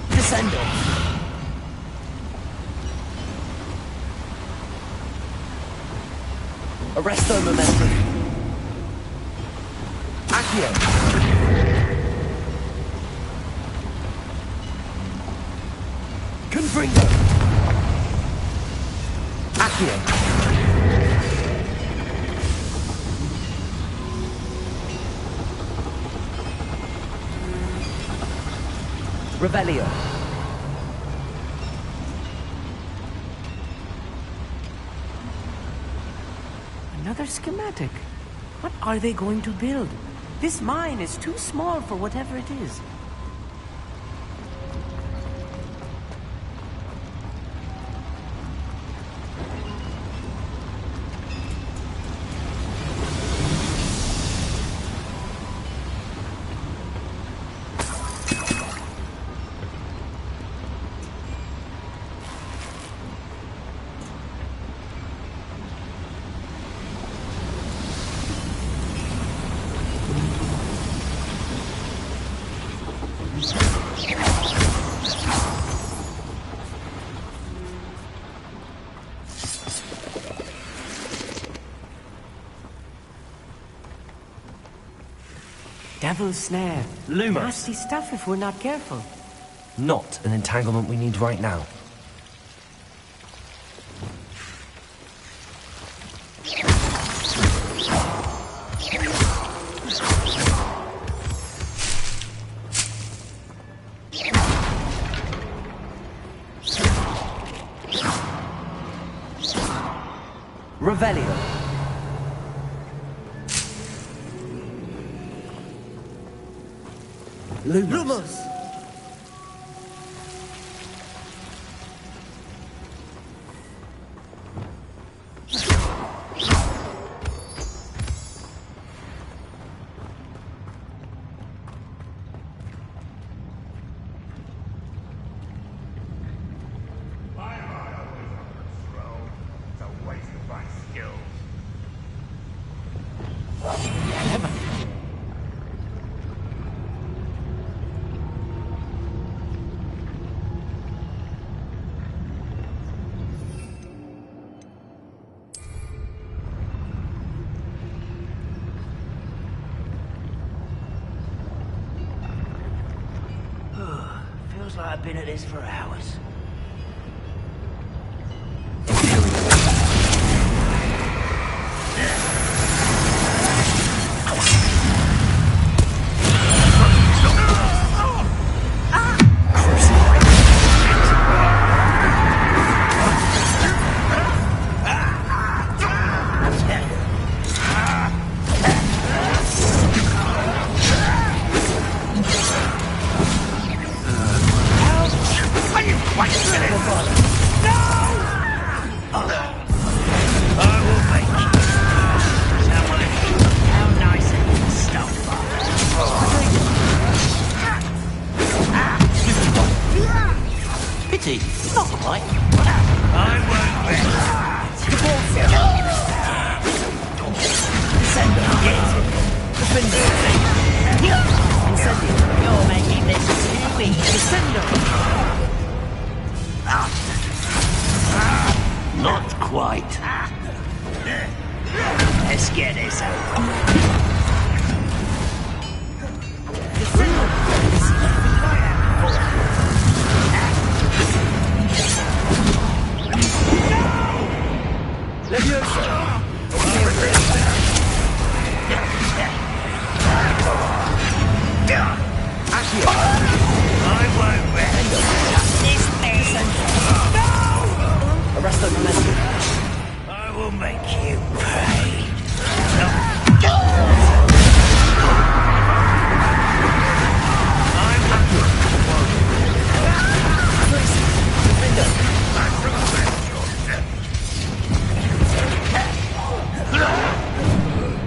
Descendo. Arresto momentum. Accio. Confringo. Accio. Revelio. Another schematic. What are they going to build? This mine is too small for whatever it is. Devil's snare. Lumos. Nasty stuff if we're not careful. Not an entanglement we need right now. Revelio. Lumos. Feels like I've been at this for hours. Not quite. I won't bet. You're making this too easy. Not quite. Let's get this over. I will make you pay.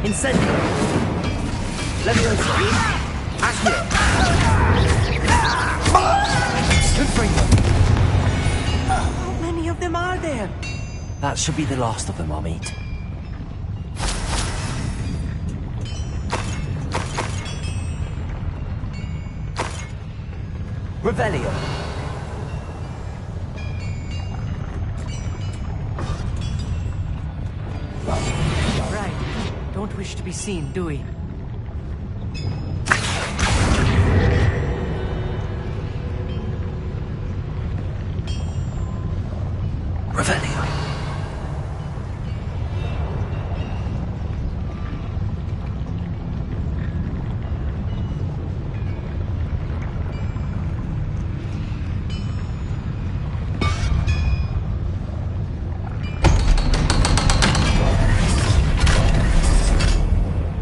Incendio. Leviosa. Accio. Confringo. How many of them are there? That should be the last of them I'll meet. Revelio. wish to be seen, do we? Revelio.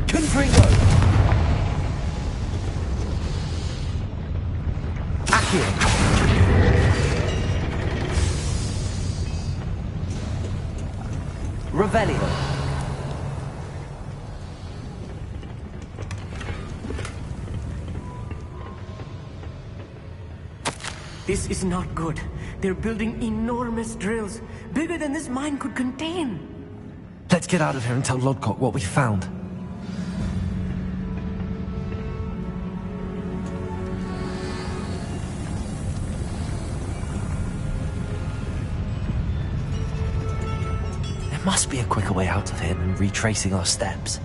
Confringo. Accio. Revelio. This is not good. They're building enormous drills, bigger than this mine could contain. Let's get out of here and tell Lodgok what we found. There must be a quicker way out of here than retracing our steps.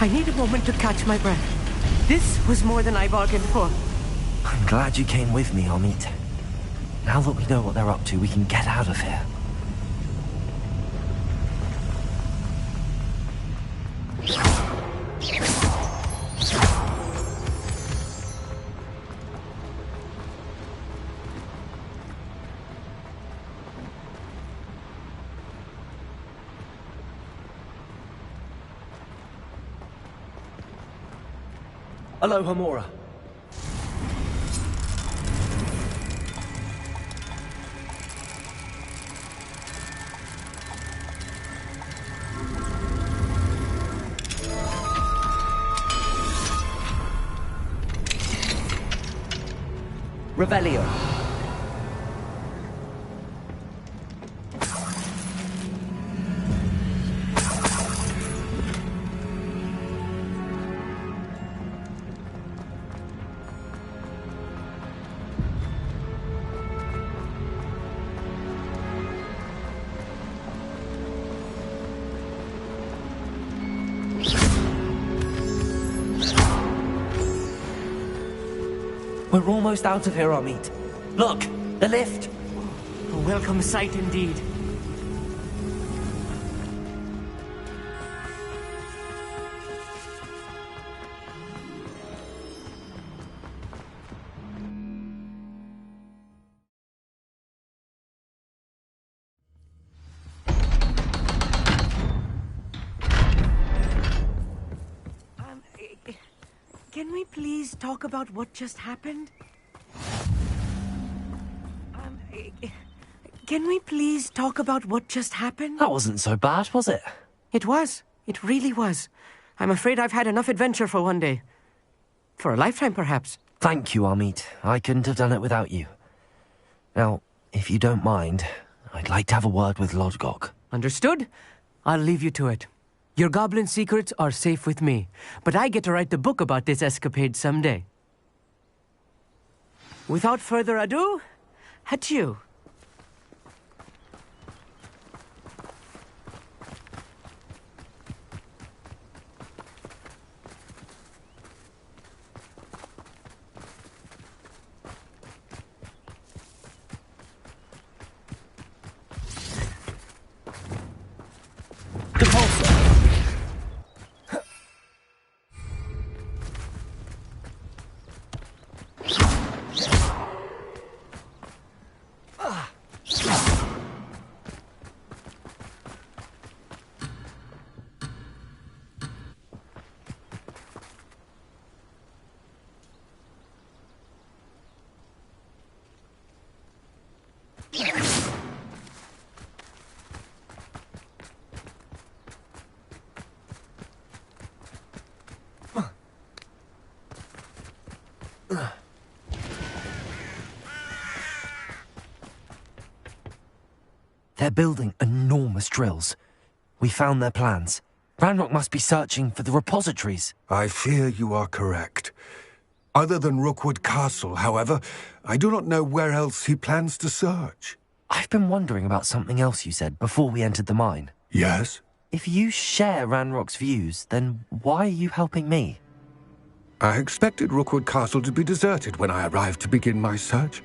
I need a moment to catch my breath. This was more than I bargained for. I'm glad you came with me, Amit. Now that we know what they're up to, we can get out of here. Aloha, Mora. Revelio. We're almost out of here, Amit. Look, the lift. A welcome sight indeed. Can we please talk about what just happened? Can we please talk about what just happened? That wasn't so bad, was it? It was. It really was. I'm afraid I've had enough adventure for one day. For a lifetime, perhaps. Thank you, Amit. I couldn't have done it without you. Now, if you don't mind, I'd like to have a word with Lodgok. Understood? I'll leave you to it. Your goblin secrets are safe with me, but I get to write the book about this escapade someday. Without further ado, adieu. They're building enormous drills. We found their plans. Ranrock must be searching for the repositories. I fear you are correct. Other than Rookwood Castle, however, I do not know where else he plans to search. I've been wondering about something else you said before we entered the mine. Yes? If you share Ranrock's views, then why are you helping me? I expected Rookwood Castle to be deserted when I arrived to begin my search.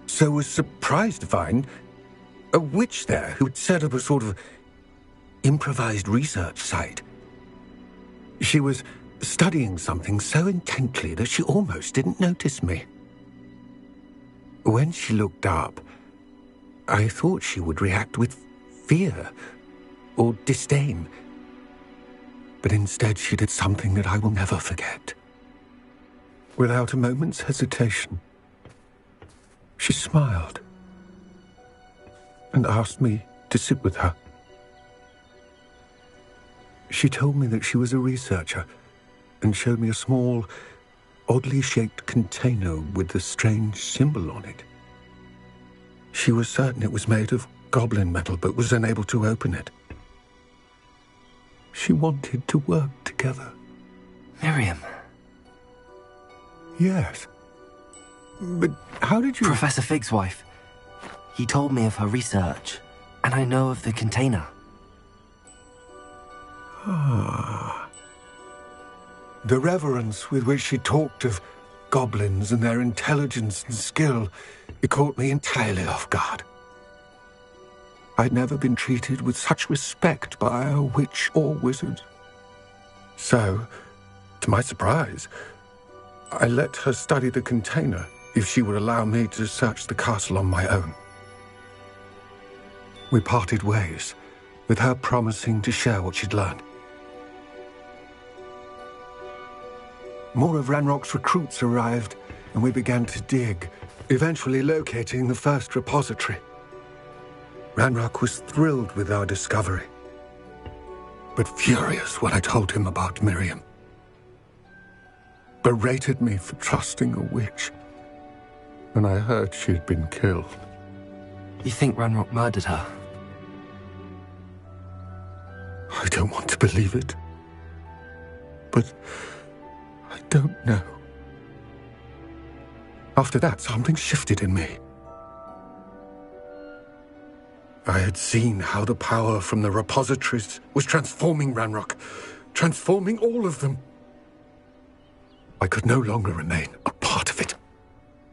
So was surprised to find a witch there who had set up a sort of improvised research site. She was studying something so intently that she almost didn't notice me. When she looked up, I thought she would react with fear or disdain. But instead she did something that I will never forget. Without a moment's hesitation, she smiled and asked me to sit with her. She told me that she was a researcher and showed me a small, oddly shaped container with a strange symbol on it. She was certain it was made of goblin metal, but was unable to open it. She wanted to work together. Miriam. Yes. But how did you... Professor Fig's wife. He told me of her research, and I know of the container. Ah. The reverence with which she talked of goblins and their intelligence and skill, it caught me entirely off guard. I'd never been treated with such respect by a witch or wizard. So, to my surprise, I let her study the container if she would allow me to search the castle on my own. We parted ways, with her promising to share what she'd learned. More of Ranrock's recruits arrived, and we began to dig, eventually locating the first repository. Ranrock was thrilled with our discovery, but furious when I told him about Miriam. Berated me for trusting a witch when I heard she had been killed. You think Ranrock murdered her? I don't want to believe it, but I don't know. After that, something shifted in me. I had seen how the power from the repositories was transforming Ranrock, transforming all of them. I could no longer remain a part of it.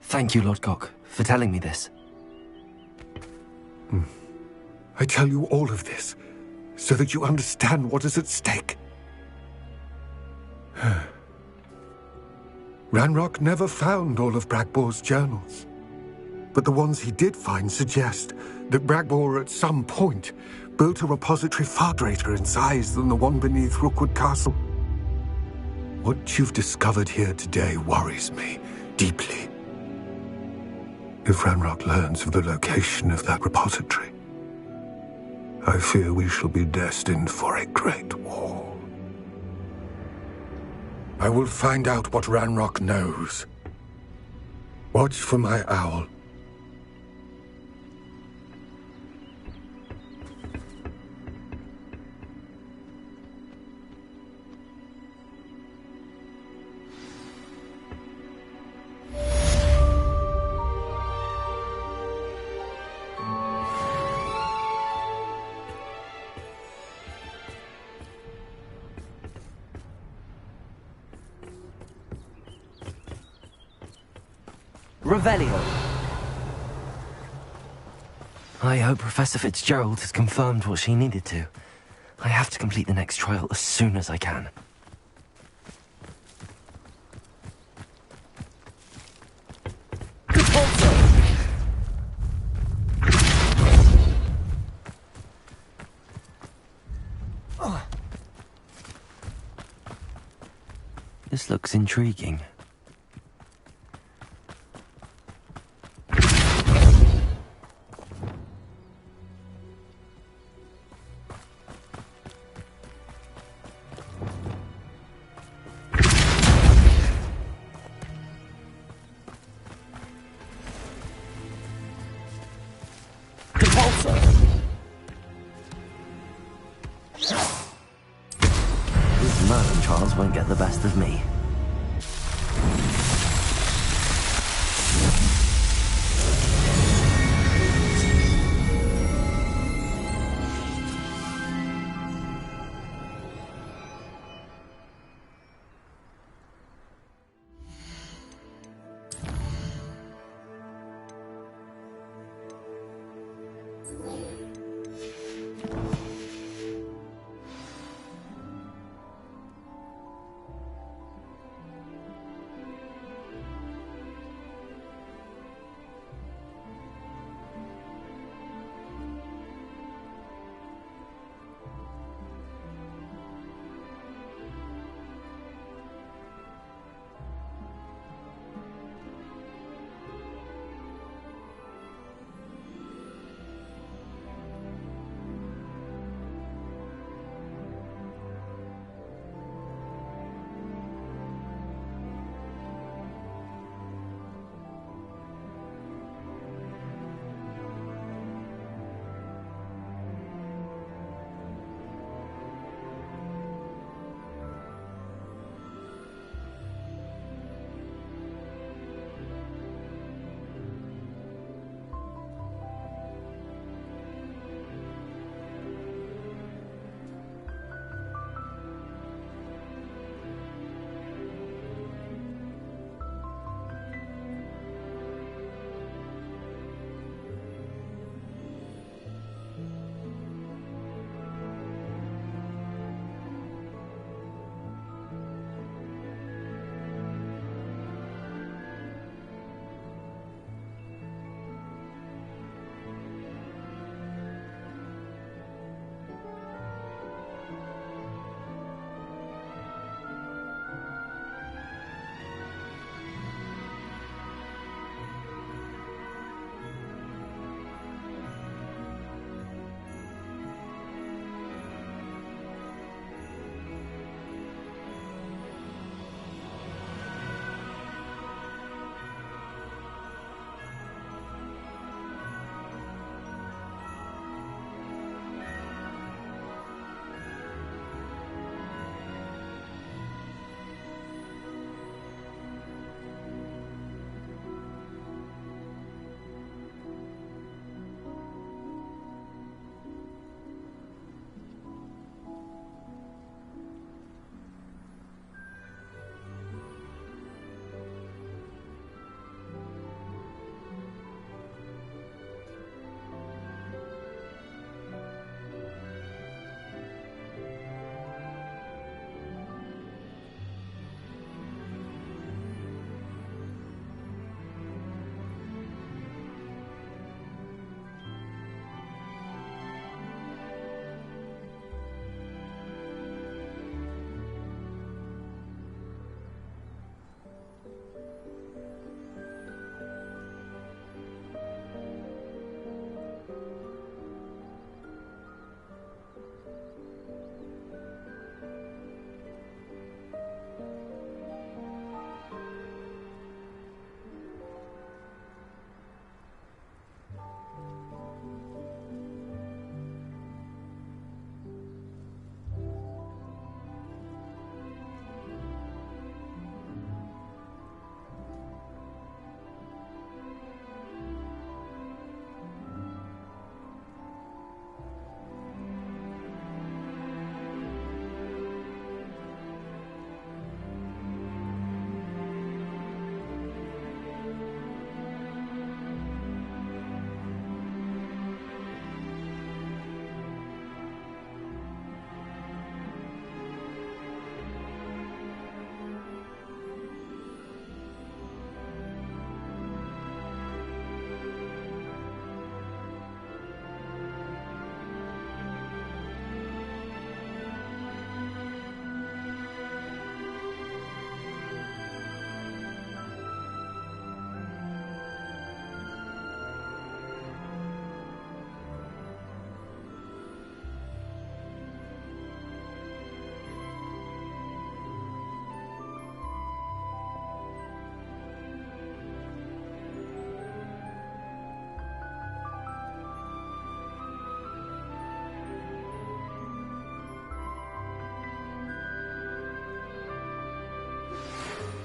Thank you, Lord Gok, for telling me this. I tell you all of this so that you understand what is at stake. Ranrock never found all of Bragbor's journals, but the ones he did find suggest that Bragbor at some point built a repository far greater in size than the one beneath Rookwood Castle. What you've discovered here today worries me deeply. If Ranrock learns of the location of that repository, I fear we shall be destined for a great war. I will find out what Ranrock knows. Watch for my owl. Revelio. I hope Professor Fitzgerald has confirmed what she needed to. I have to complete the next trial as soon as I can. This looks intriguing. Repulsor! These Merlin trials won't get the best of me.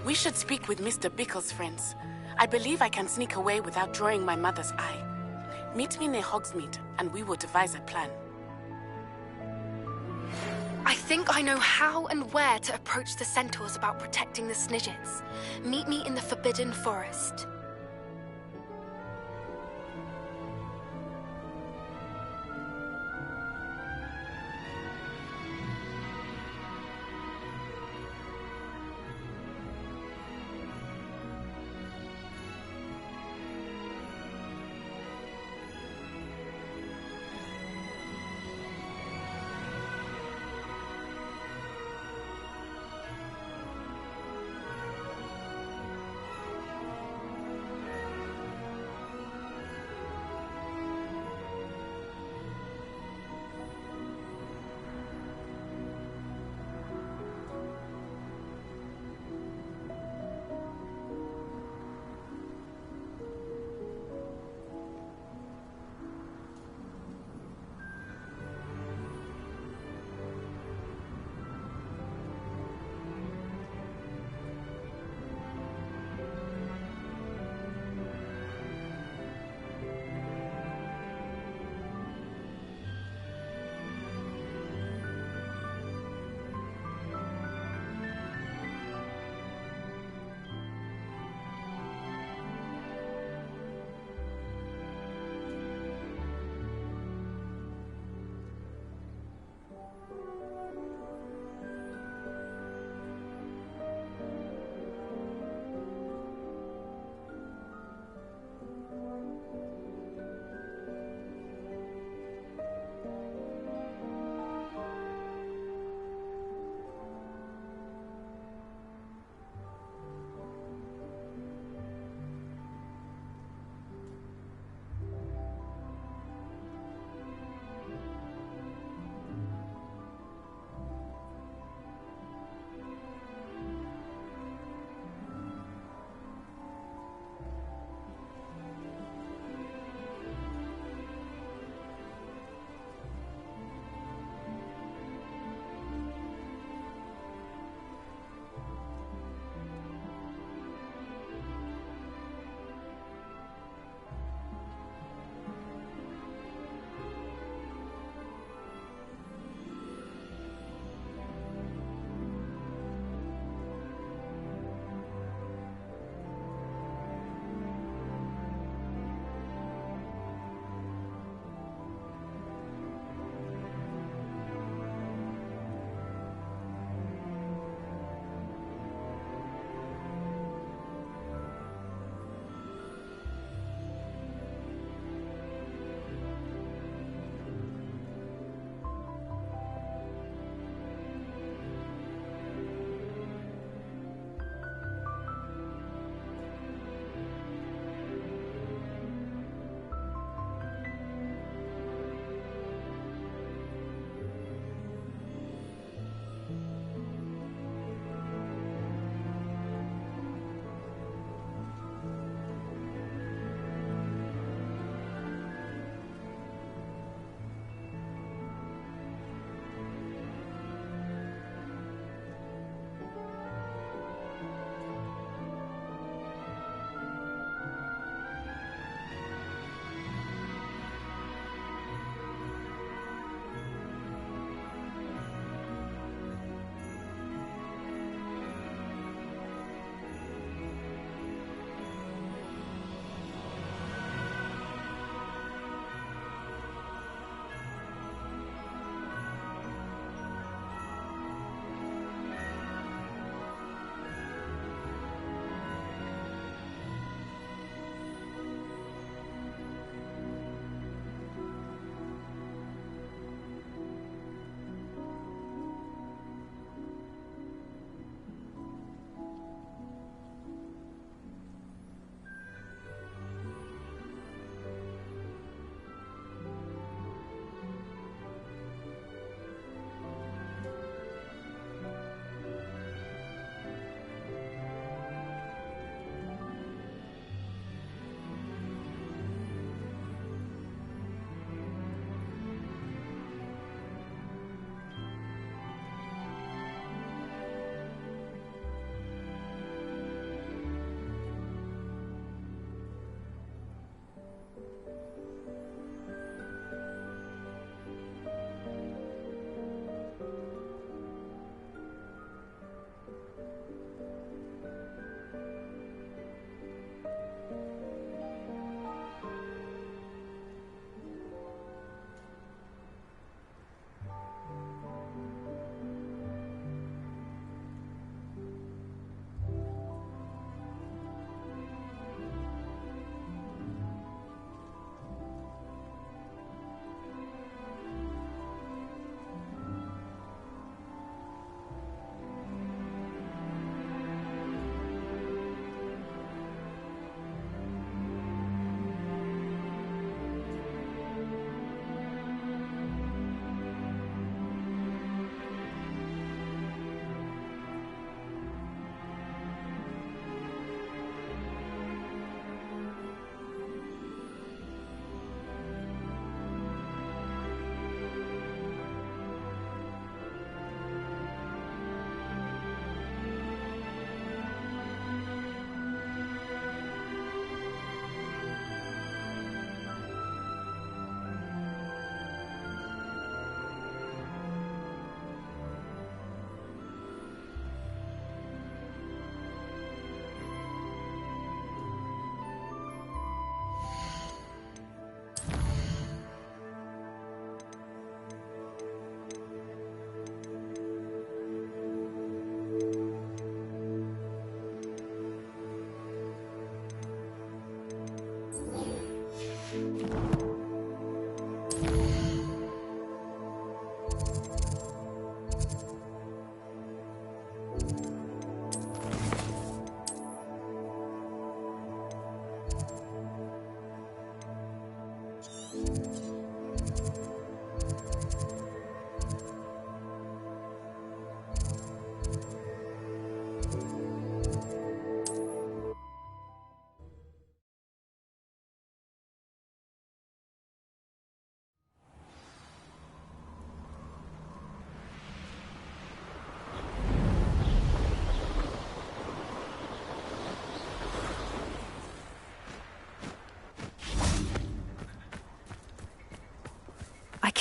We should speak with Mr. Bickle's friends. I believe I can sneak away without drawing my mother's eye. Meet me near Hogsmeade, and we will devise a plan. I think I know how and where to approach the centaurs about protecting the Snidgets. Meet me in the Forbidden Forest.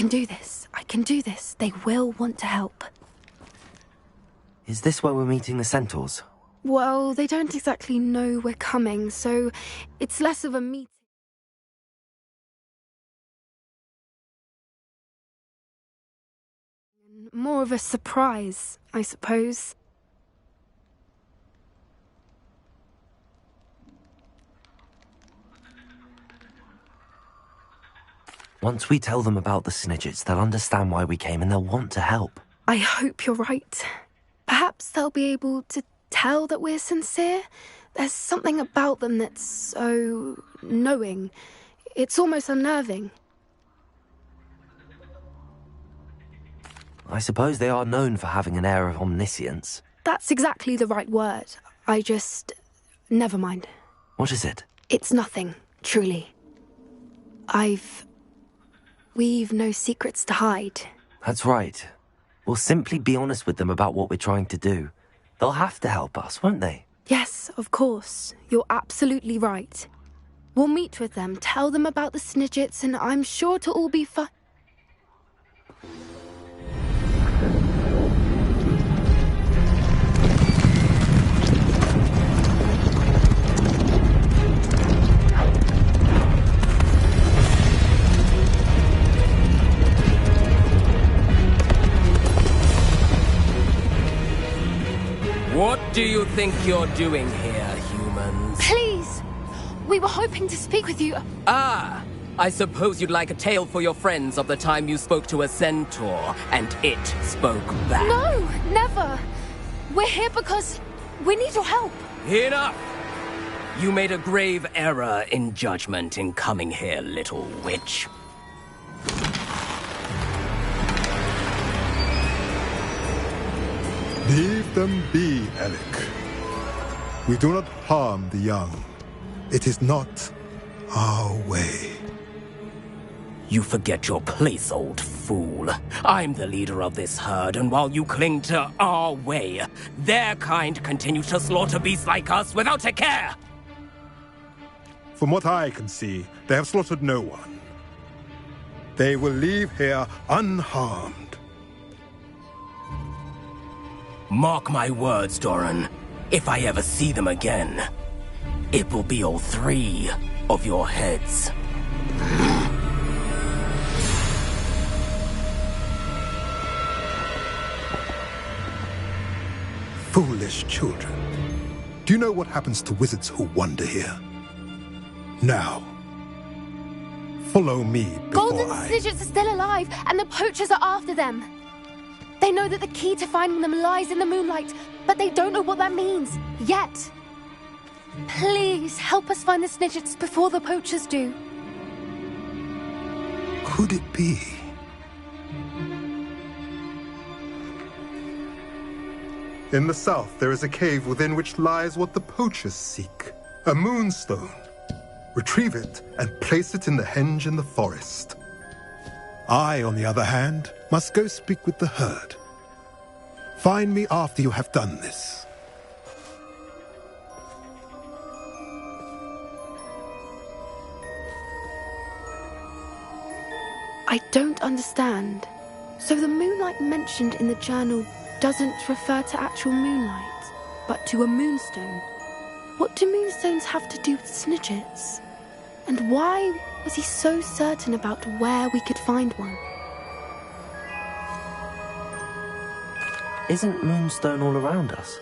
can do this. I can do this. They will want to help. Is this where we're meeting the centaurs? Well, they don't exactly know we're coming, so it's less of a meeting. More of a surprise, I suppose. Once we tell them about the Snidgets, they'll understand why we came and they'll want to help. I hope you're right. Perhaps they'll be able to tell that we're sincere. There's something about them that's so knowing. It's almost unnerving. I suppose they are known for having an air of omniscience. That's exactly the right word. Never mind. What is it? It's nothing, truly. We've no secrets to hide. That's right. We'll simply be honest with them about what we're trying to do. They'll have to help us, won't they? Yes, of course. You're absolutely right. We'll meet with them, tell them about the Snidgets, and I'm sure it'll all be fine. What do you think you're doing here, humans? Please! We were hoping to speak with you. Ah! I suppose you'd like a tale for your friends of the time you spoke to a centaur, and it spoke back. No! Never! We're here because we need your help. Enough! You made a grave error in judgment in coming here, little witch. Leave them be, Alec. We do not harm the young. It is not our way. You forget your place, old fool. I'm the leader of this herd, and while you cling to our way, their kind continues to slaughter beasts like us without a care! From what I can see, they have slaughtered no one. They will leave here unharmed. Mark my words, Doran. If I ever see them again, it will be all 3 of your heads. Foolish children. Do you know what happens to wizards who wander here? Now, follow me before Golden Snidgets are still alive, and the poachers are after them. They know that the key to finding them lies in the moonlight, but they don't know what that means, yet. Please, help us find the Snidgets before the poachers do. Could it be? In the south, there is a cave within which lies what the poachers seek. A moonstone. Retrieve it and place it in the henge in the forest. I, on the other hand, must go speak with the herd. Find me after you have done this. I don't understand. So the moonlight mentioned in the journal doesn't refer to actual moonlight, but to a moonstone. What do moonstones have to do with Snidgets? And why was he so certain about where we could find one? Isn't Moonstone all around us?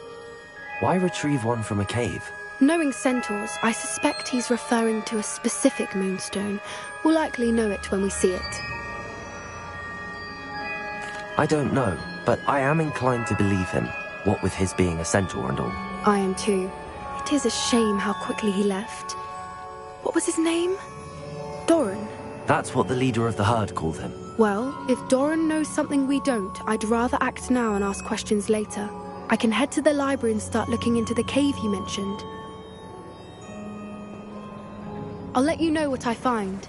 Why retrieve one from a cave? Knowing centaurs, I suspect he's referring to a specific moonstone. We'll likely know it when we see it. I don't know, but I am inclined to believe him, what with his being a centaur and all. I am too. It is a shame how quickly he left. What was his name? Doran. That's what the leader of the herd called him. Well, if Doran knows something we don't, I'd rather act now and ask questions later. I can head to the library and start looking into the cave you mentioned. I'll let you know what I find.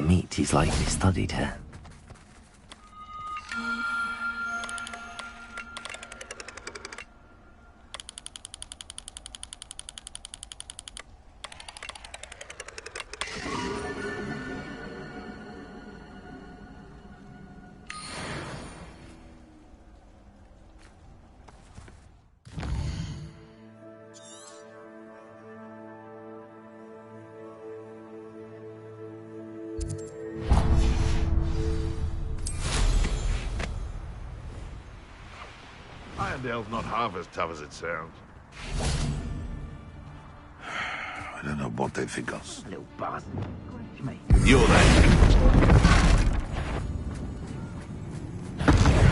meat he's likely studied here. Irondale's not half as tough as it sounds. I don't know what they think us. Little bastard. Me. You're that.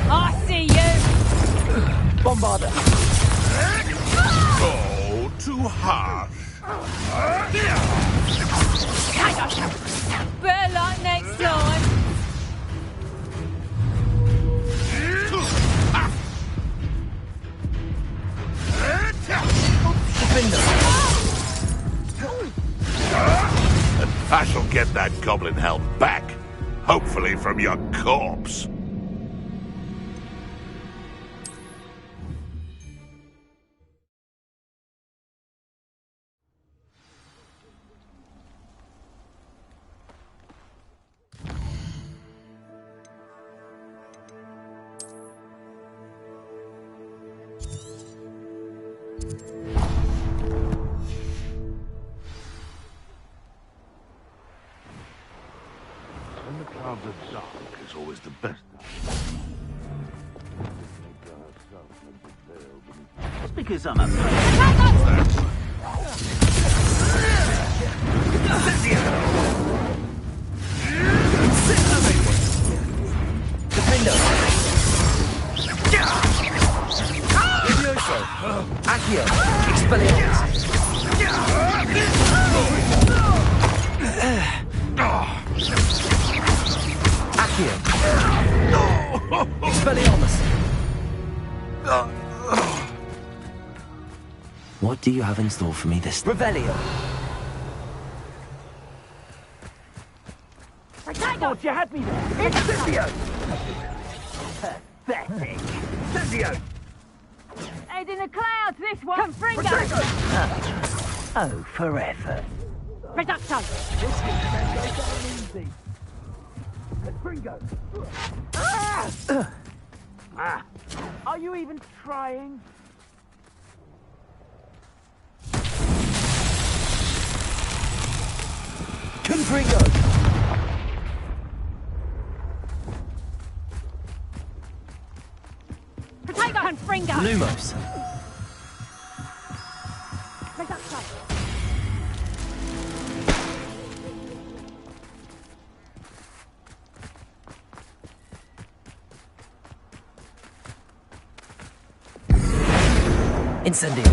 I see you! Bombarder! Oh, too harsh. Better luck next time. And I shall get that goblin helm back, hopefully from your corpse. When the clouds are dark, is always the best time. Just because I'm a Accio! Expelliarmus! Accio! Expelliarmus! What do you have in store for me this time? Revelio! I thought you had me there. Incendio! Pathetic. Incendio! Head in the clouds, this one! Confringo! Oh, forever. Reducto! This is easy. Confringo! Are you even trying? Confringo! Potato! Confringo! Lumos! Reducto! Incendio!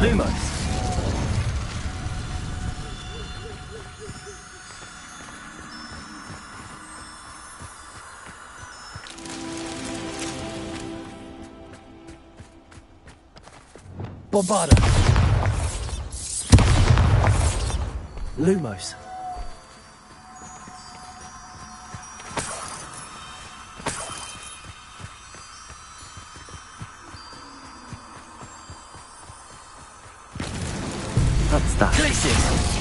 Lumos! Bombarda! Lumos! What's that? Glacius!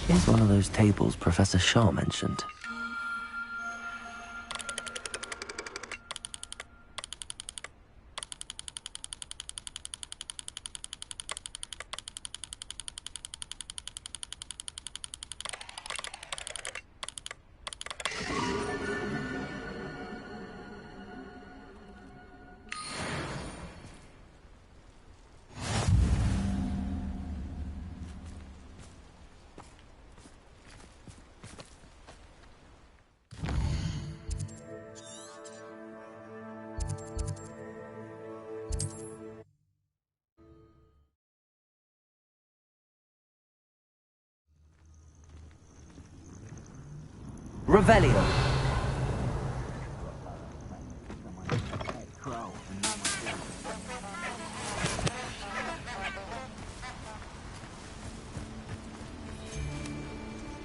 Here's one of those tables Professor Shaw mentioned. Revelio.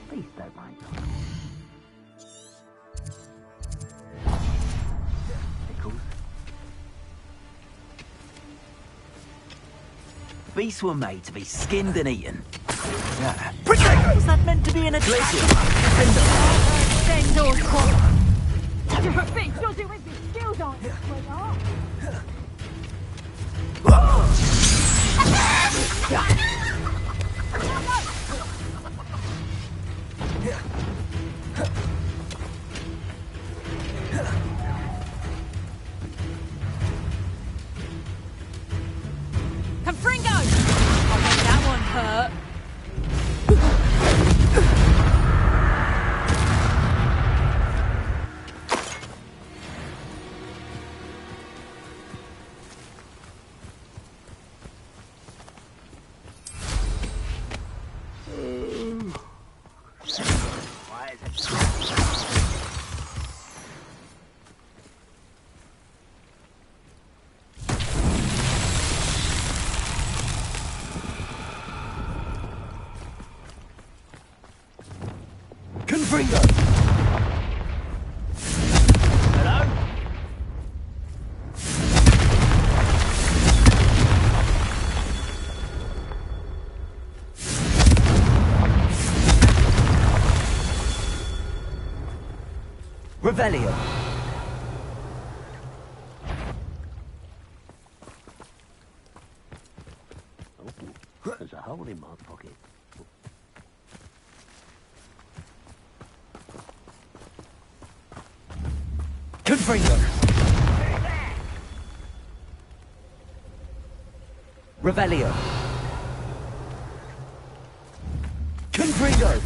Please don't mind. Pickles. Beasts were made to be skinned and eaten. Yeah. Was that meant to be an attack? Then doors closed. You're a bit dodgy with your skills, aren't you, sweetheart? Confringo! I bet that one hurt. Confringo! Hello? Revelio. Oh, there's a hole in my pocket. Confringo. Revelio. Confringo.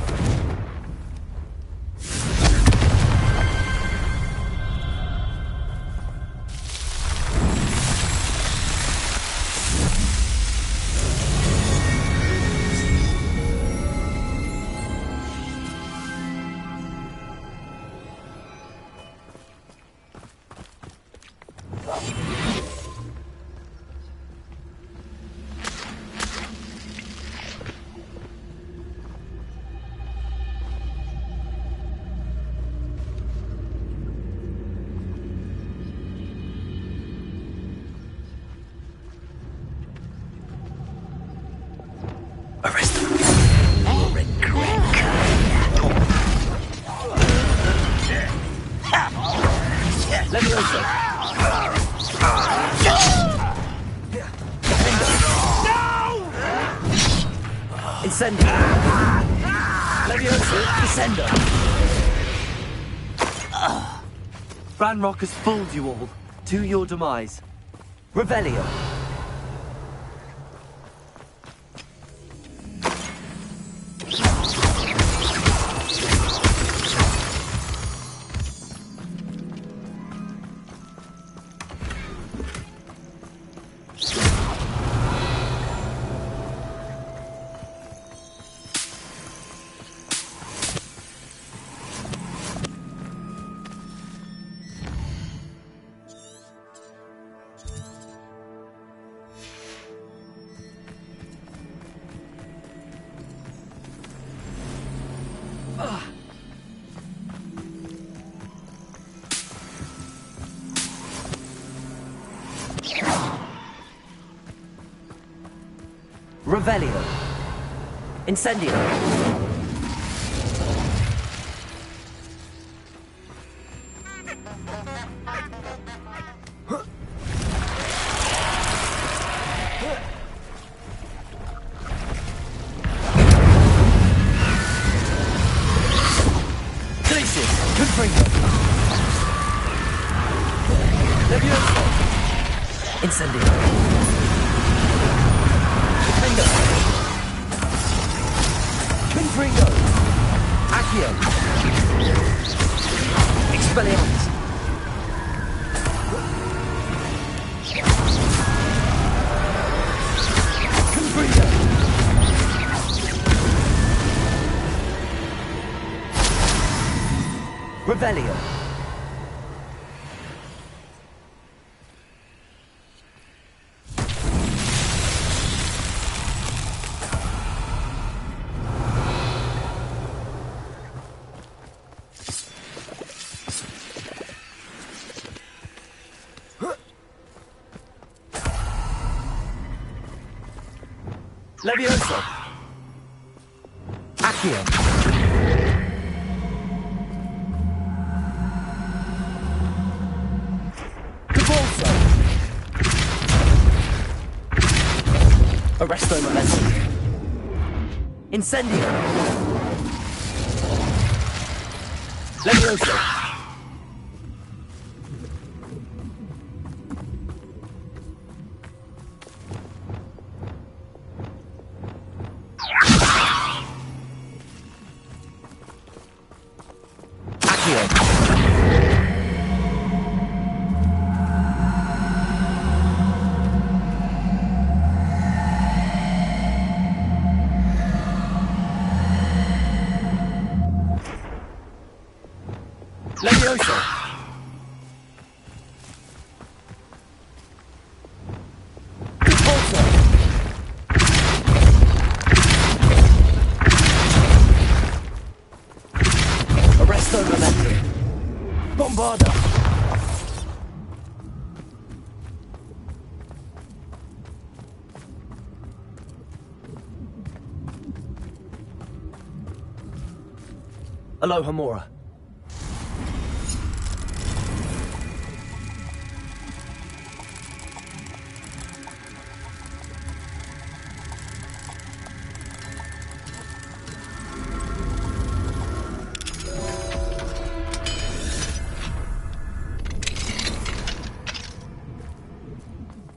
Arrest them. You'll regret. Let me also. Incendio. Leviosa, Descendo. Ranrock has fooled you all. To your demise. Revelio. Revelio. Incendio. Glacius. Confringo. Leviosa. Incendio. Confringo! Accio! Expelliarmus! Confringo! Revelio. Levioso. Accio. Cabalso. Arresto momentum. Incendio. Levioso. Levioso. Repulso. Arresto momentum. Bombarda. Aloha Mora.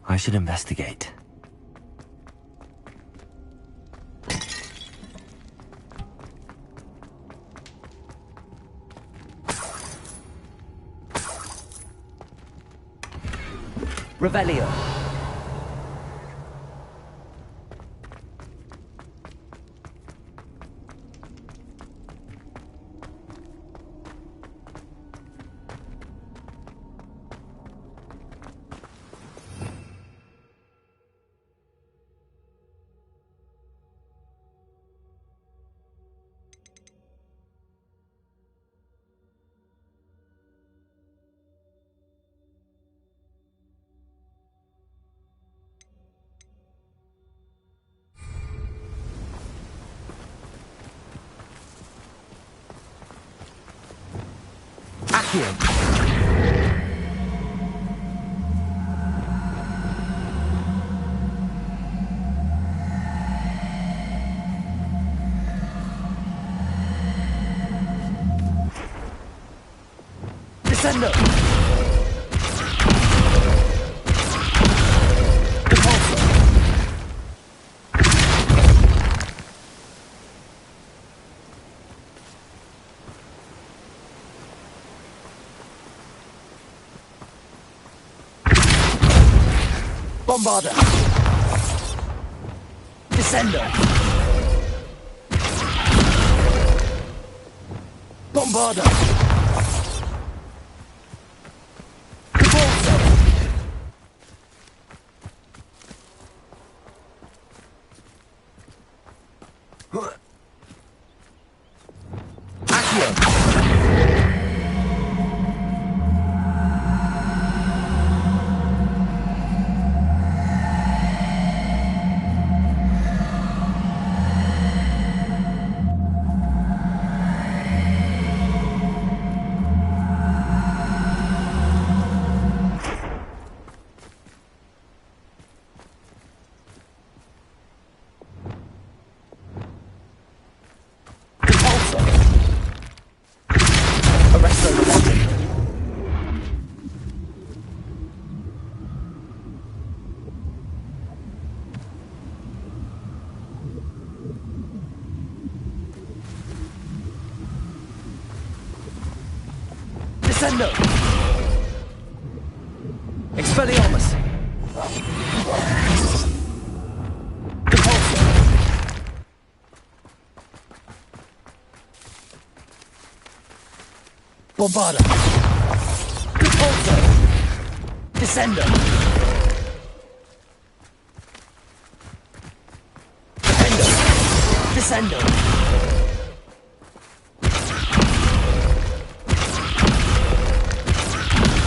I should investigate. Revelio. Accio. Descendo. Repulso. Bombarda. Descendo. Bombarda. Repulso. Accio. Descendo. Expelliarmus. Repulso. Bombada. Repulsor. Descender. Defender. Descender.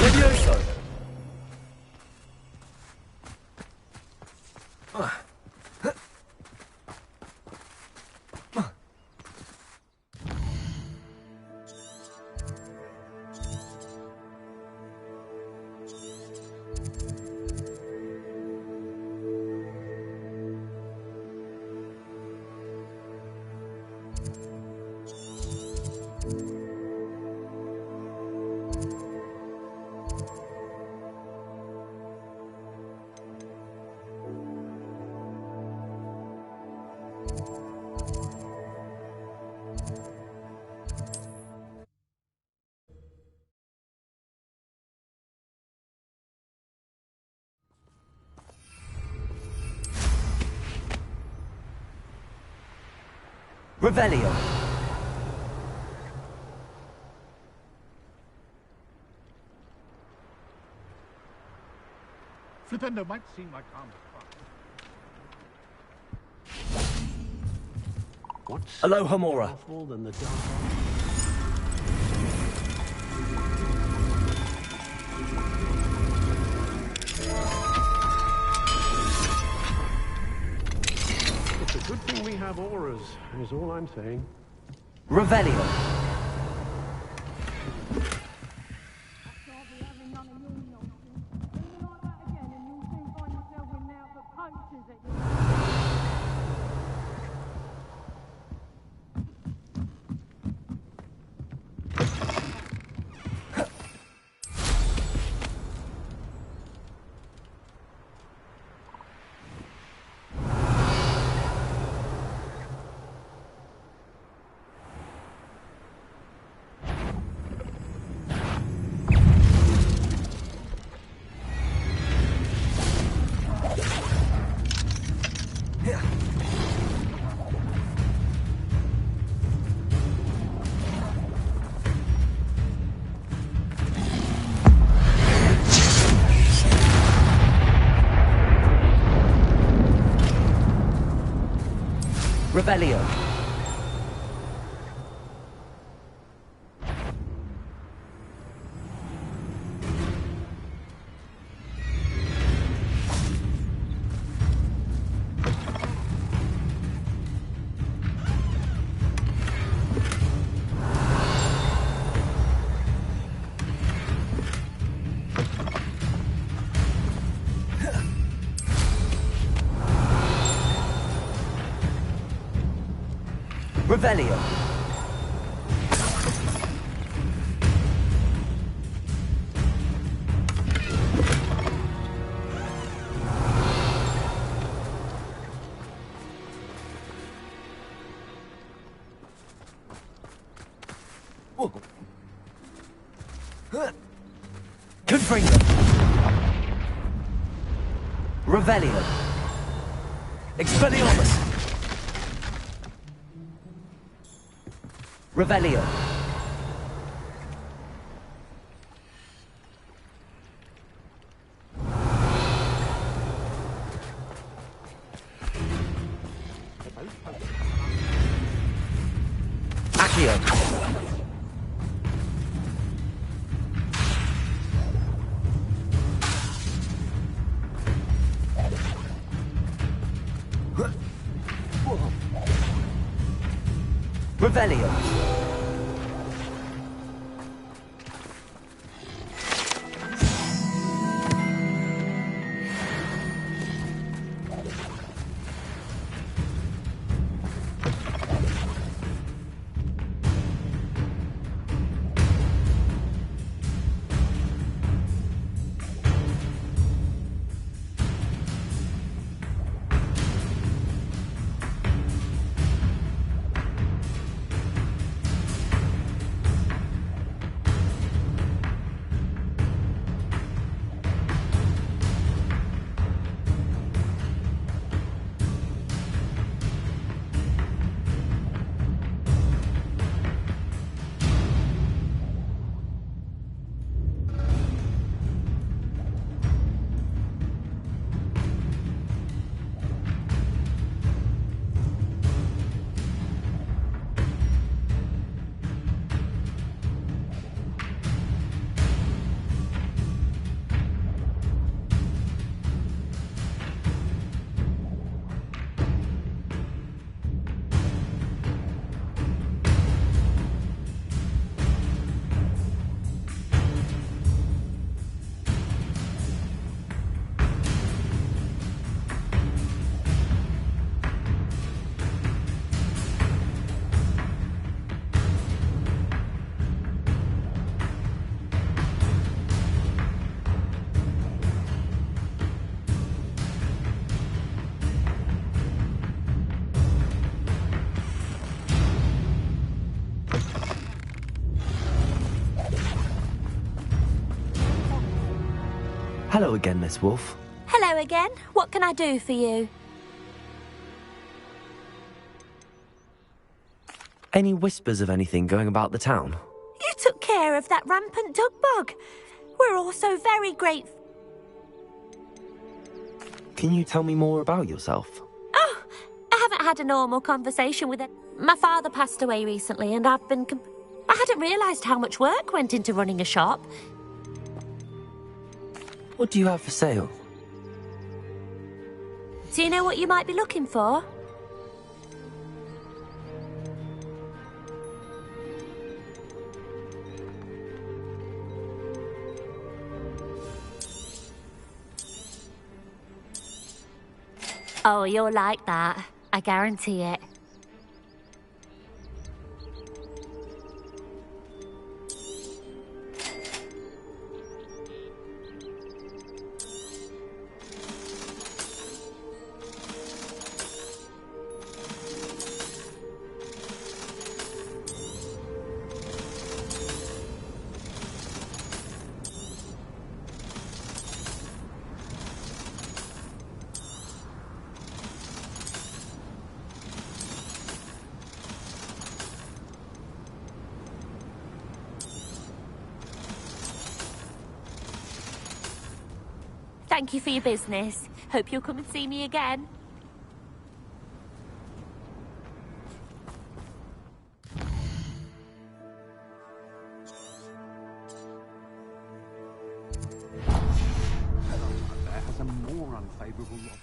Levioso. Revelio. Flipendo might seem like harmless fun. What's Aloha Mora. awful than the dark? It's a good thing we have auras, is all I'm saying. Revelio. Revelio. Revelio. Confringo. Revelio. Expelliarmus. Revelio. Accio. Revelio. Hello again, Miss Wolf. Hello again. What can I do for you? Any whispers of anything going about the town? You took care of that rampant dug bug. We're all so very grateful. Can you tell me more about yourself? Oh, I haven't had a normal conversation with it. My father passed away recently and I've been... I hadn't realised how much work went into running a shop. What do you have for sale? Do you know what you might be looking for? Oh, you'll like that. I guarantee it. Thank you for your business. Hope you'll come and see me again. There has a more unfavorable lot.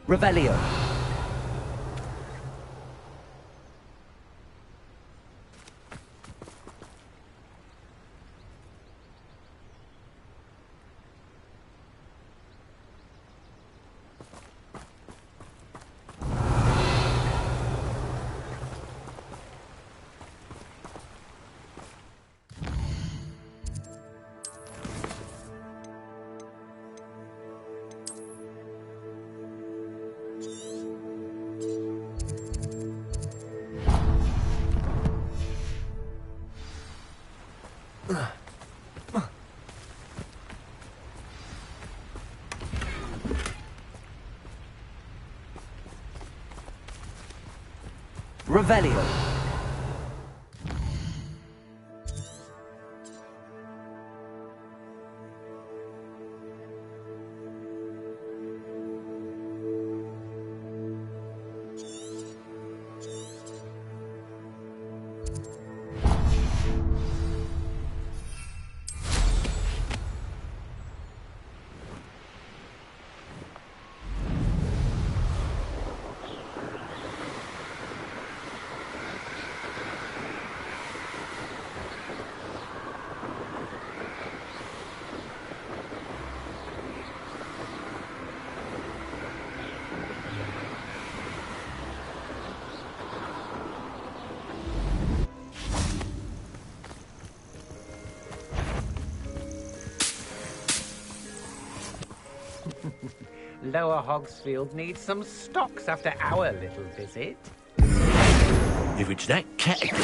Revelio. Revelio. Lower Hogsfield needs some stocks after our little visit. If it's that category...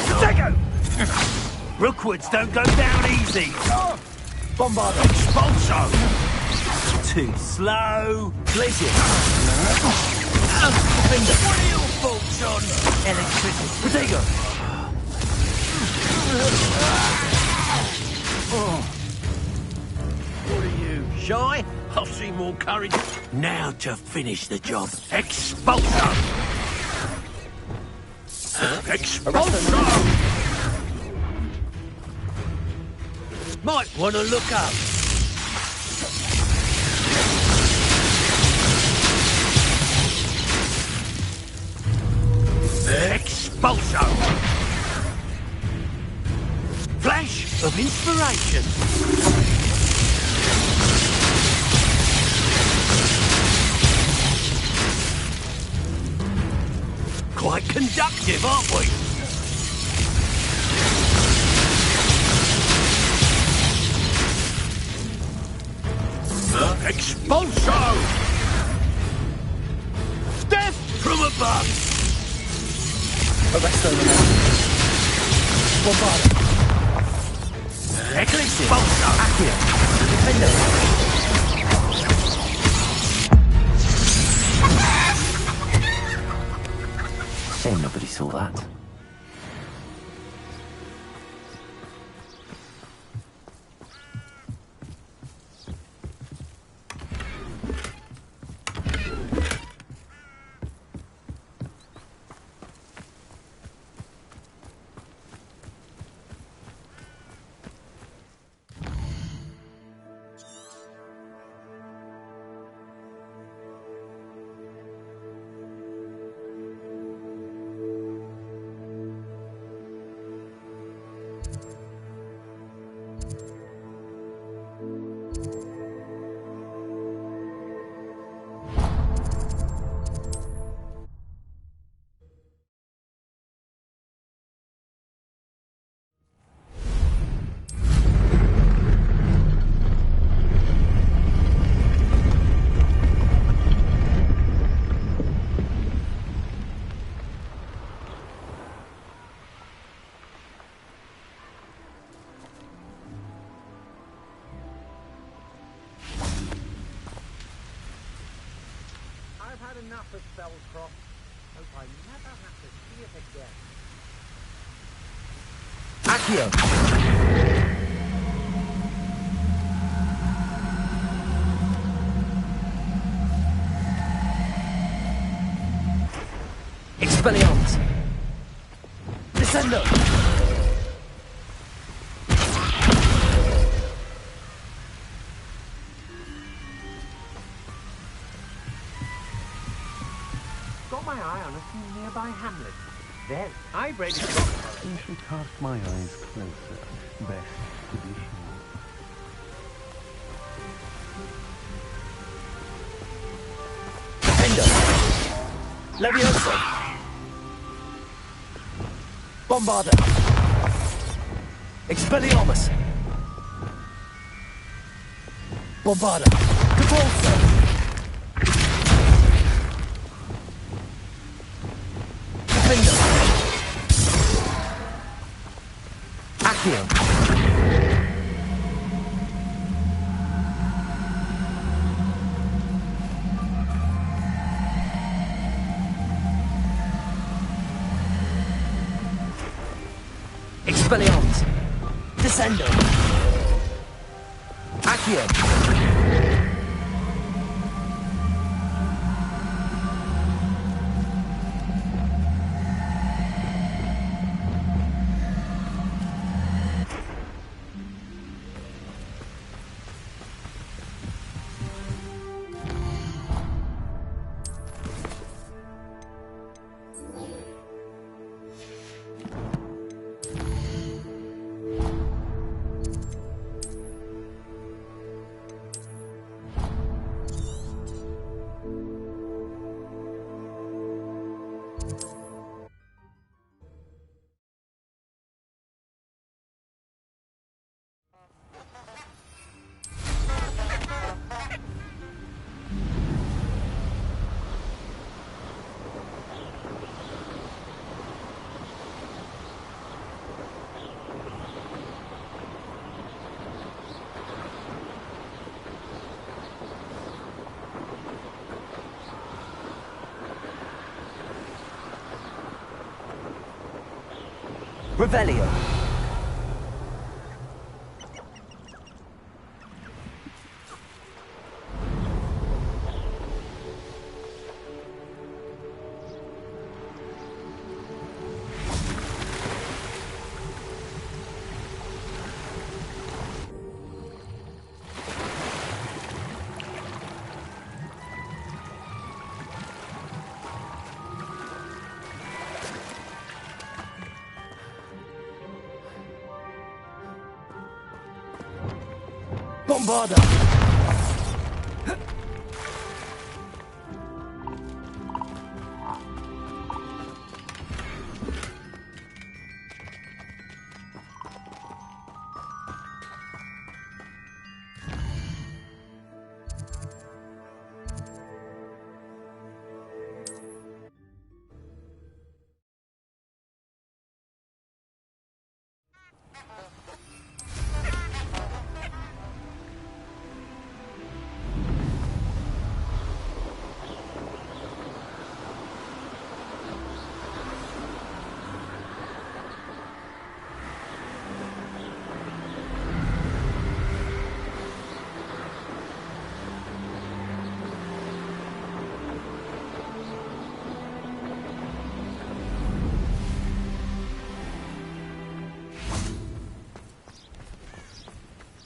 Rookwoods don't go down easy! Bombard! Expulso! Too slow! Glacier! Finger! What are your thoughts on electricity? Potato! What are you, shy? I've seen more courage. Now to finish the job. Expulso! Expulso! Might want to look up. Expulso! Flash of inspiration. Quite conductive, aren't we? Expulso! Death from above! Arresto Bombard! Eclipse! Expulso! Accio! Defender! Shame nobody saw that. Enough of Spellcroft. Hope I never have to see it again. Accio! Expelliarmus! Descendo! Got my eye on a few nearby hamlets. Then I braided You should cast my eyes closer. Best to be sure. Defender! Levioso! Bombarder! Expelliarmus! Bombarder! Capulso! Defender! Accio! Expelliarmus! Descendo! Accio! Revelio. Bombarda!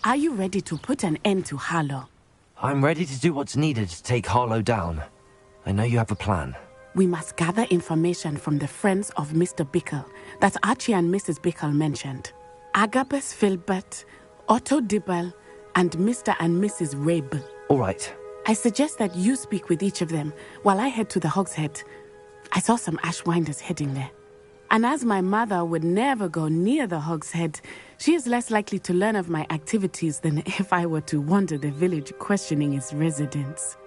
Are you ready to put an end to Harlow? I'm ready to do what's needed to take Harlow down. I know you have a plan. We must gather information from the friends of Mr. Bickle that Archie and Mrs. Bickle mentioned. Agabus Filbert, Otto Dibble, and Mr. and Mrs. Rabe. All right. I suggest that you speak with each of them while I head to the Hogshead. I saw some Ashwinders heading there. And as my mother would never go near the Hogshead, she is less likely to learn of my activities than if I were to wander the village questioning its residents.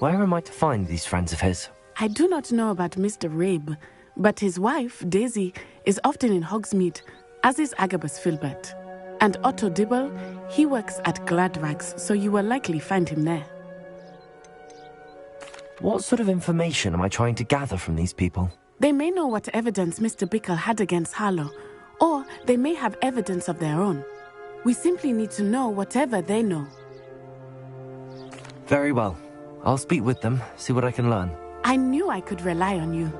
Where am I to find these friends of his? I do not know about Mr. Rabe, but his wife, Daisy, is often in Hogsmeade, as is Agabus Filbert. And Otto Dibble, he works at Gladrags, so you will likely find him there. What sort of information am I trying to gather from these people? They may know what evidence Mr. Bickle had against Harlow, or they may have evidence of their own. We simply need to know whatever they know. Very well. I'll speak with them, see what I can learn. I knew I could rely on you.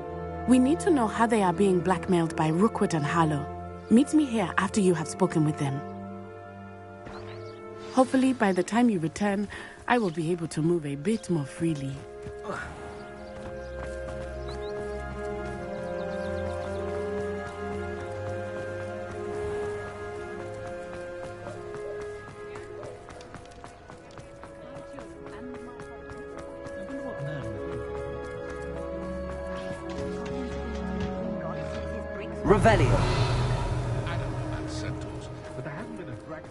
We need to know how they are being blackmailed by Rookwood and Harlow. Meet me here after you have spoken with them. Hopefully, by the time you return, I will be able to move a bit more freely. Revelio. I don't know about centaurs, but there hasn't been a dragon.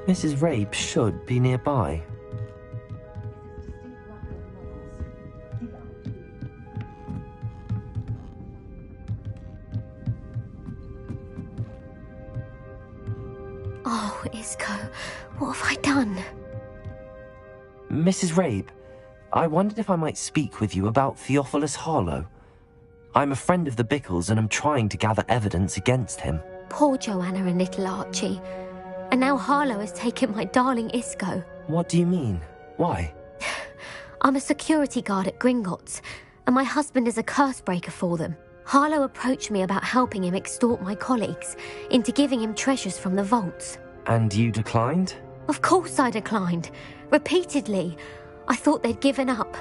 Mrs. Rabe should be nearby. Oh, Isco, what have I done? Mrs. Rabe, I wondered if I might speak with you about Theophilus Harlow. I'm a friend of the Bickles and I'm trying to gather evidence against him. Poor Joanna and little Archie. And now Harlow has taken my darling Isco. What do you mean? Why? I'm a security guard at Gringotts, and my husband is a curse breaker for them. Harlow approached me about helping him extort my colleagues into giving him treasures from the vaults. And you declined? Of course I declined. Repeatedly. I thought they'd given up,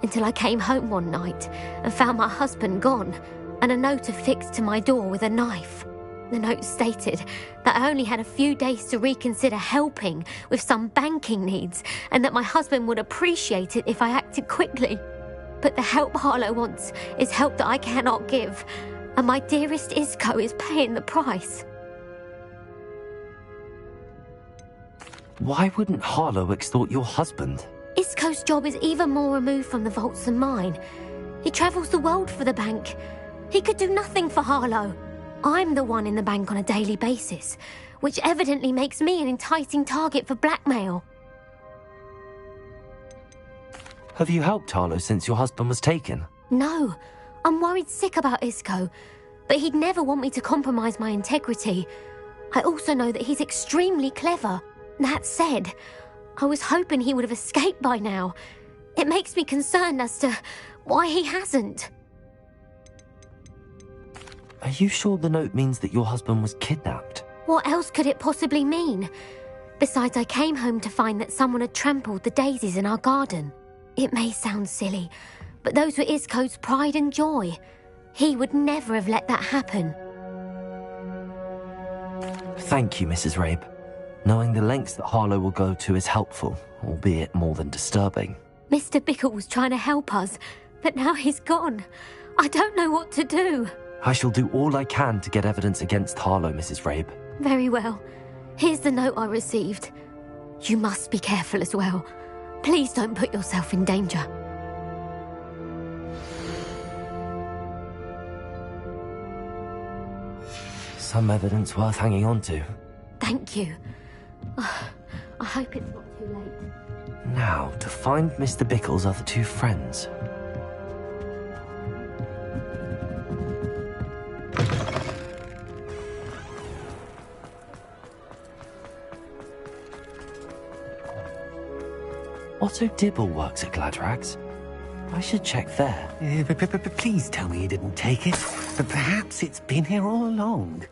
until I came home one night and found my husband gone, and a note affixed to my door with a knife. The note stated that I only had a few days to reconsider helping with some banking needs, and that my husband would appreciate it if I acted quickly. But the help Harlow wants is help that I cannot give, and my dearest Isco is paying the price. Why wouldn't Harlow extort your husband? Isco's job is even more removed from the vaults than mine. He travels the world for the bank, He could do nothing for Harlow. I'm the one in the bank on a daily basis, which evidently makes me an enticing target for blackmail. Have you helped Harlow since your husband was taken? No, I'm worried sick about Isco, but he'd never want me to compromise my integrity. I also know that he's extremely clever. That said, I was hoping he would have escaped by now. It makes me concerned as to why he hasn't. Are you sure the note means that your husband was kidnapped? What else could it possibly mean? Besides, I came home to find that someone had trampled the daisies in our garden. It may sound silly, but those were Isco's pride and joy. He would never have let that happen. Thank you, Mrs. Rabe. Knowing the lengths that Harlow will go to is helpful, albeit more than disturbing. Mr. Bickle was trying to help us, but now he's gone. I don't know what to do. I shall do all I can to get evidence against Harlow, Mrs. Rabe. Very well. Here's the note I received. You must be careful as well. Please don't put yourself in danger. Some evidence worth hanging on to. Thank you. I hope it's not too late. Now, to find Mr. Bickle's other two friends. Otto Dibble works at Gladrags. I should check there. Please tell me you didn't take it. But perhaps it's been here all along.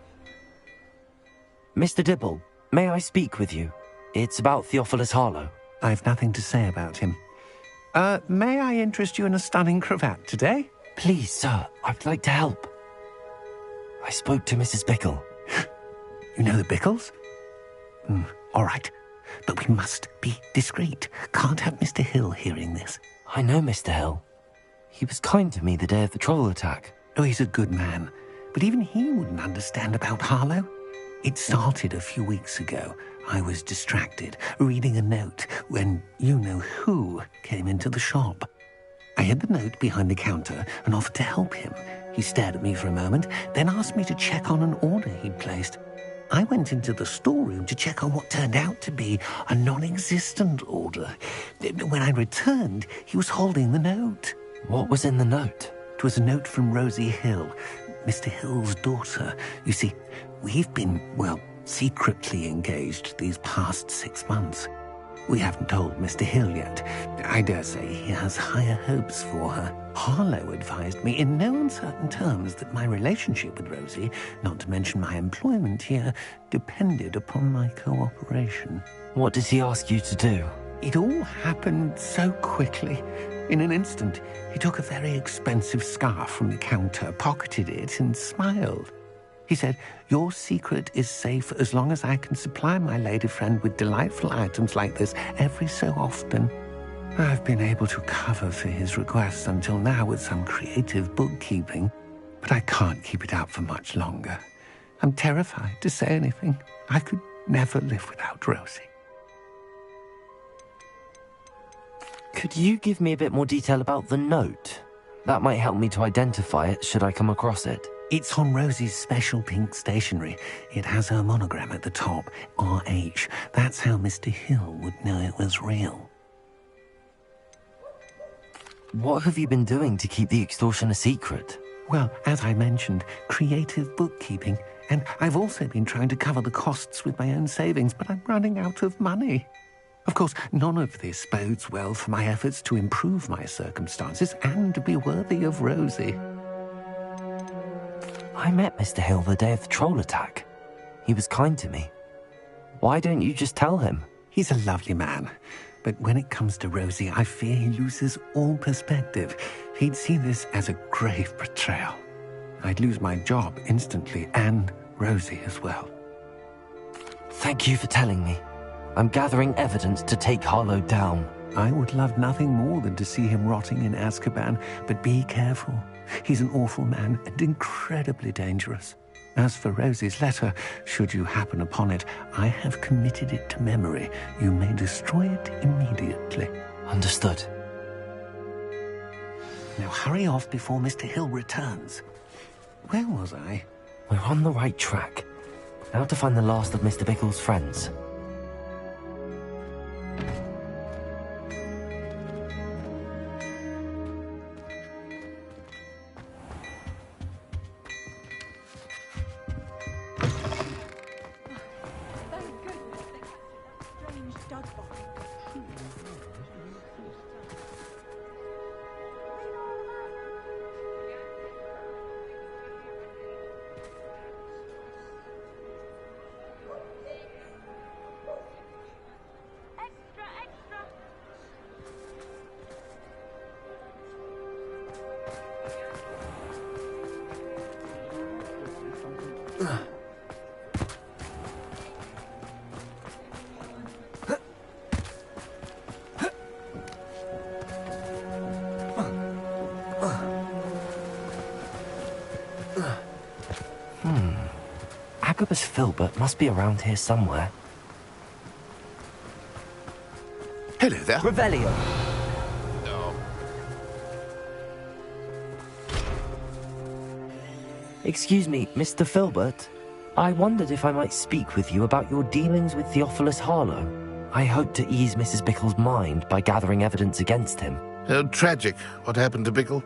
Mr. Dibble, may I speak with you? It's about Theophilus Harlow. I've nothing to say about him. May I interest you in a stunning cravat today? Please, sir, I'd like to help. I spoke to Mrs. Bickle. You know the Bickles? All right. But we must be discreet. Can't have Mr. Hill hearing this. I know Mr. Hill. He was kind to me the day of the troll attack. Oh, he's a good man. But even he wouldn't understand about Harlow. It started a few weeks ago. I was distracted, reading a note, when you-know-who came into the shop. I hid the note behind the counter and offered to help him. He stared at me for a moment, then asked me to check on an order he'd placed. I went into the storeroom to check on what turned out to be a non-existent order. When I returned, he was holding the note. What was in the note? It was a note from Rosie Hill, Mr. Hill's daughter. You see, we've been, secretly engaged these past 6 months. We haven't told Mr. Hill yet. I dare say he has higher hopes for her. Harlow advised me in no uncertain terms that my relationship with Rosie, not to mention my employment here, depended upon my cooperation. What did he ask you to do? It all happened so quickly. In an instant, he took a very expensive scarf from the counter, pocketed it, and smiled. He said, "Your secret is safe as long as I can supply my lady friend with delightful items like this every so often." I've been able to cover for his requests until now with some creative bookkeeping, but I can't keep it up for much longer. I'm terrified to say anything. I could never live without Rosie. Could you give me a bit more detail about the note? That might help me to identify it should I come across it. It's on Rosie's special pink stationery. It has her monogram at the top, RH. That's how Mr. Hill would know it was real. What have you been doing to keep the extortion a secret? Well, as I mentioned, creative bookkeeping. And I've also been trying to cover the costs with my own savings, but I'm running out of money. Of course, none of this bodes well for my efforts to improve my circumstances and to be worthy of Rosie. I met Mr. Hill the day of the troll attack. He was kind to me. Why don't you just tell him? He's a lovely man. But when it comes to Rosie, I fear he loses all perspective. He'd see this as a grave betrayal. I'd lose my job instantly, and Rosie as well. Thank you for telling me. I'm gathering evidence to take Harlow down. I would love nothing more than to see him rotting in Azkaban, but be careful. He's an awful man and incredibly dangerous. As for Rosie's letter, should you happen upon it, I have committed it to memory. You may destroy it immediately. Understood. Now hurry off before Mr. Hill returns. Where was I? We're on the right track. Now to find the last of Mr. Bickle's friends. Agabus Filbert must be around here somewhere. Hello there. Revelio. Excuse me, Mr. Filbert. I wondered if I might speak with you about your dealings with Theophilus Harlow. I hope to ease Mrs. Bickle's mind by gathering evidence against him. Tragic, what happened to Bickle.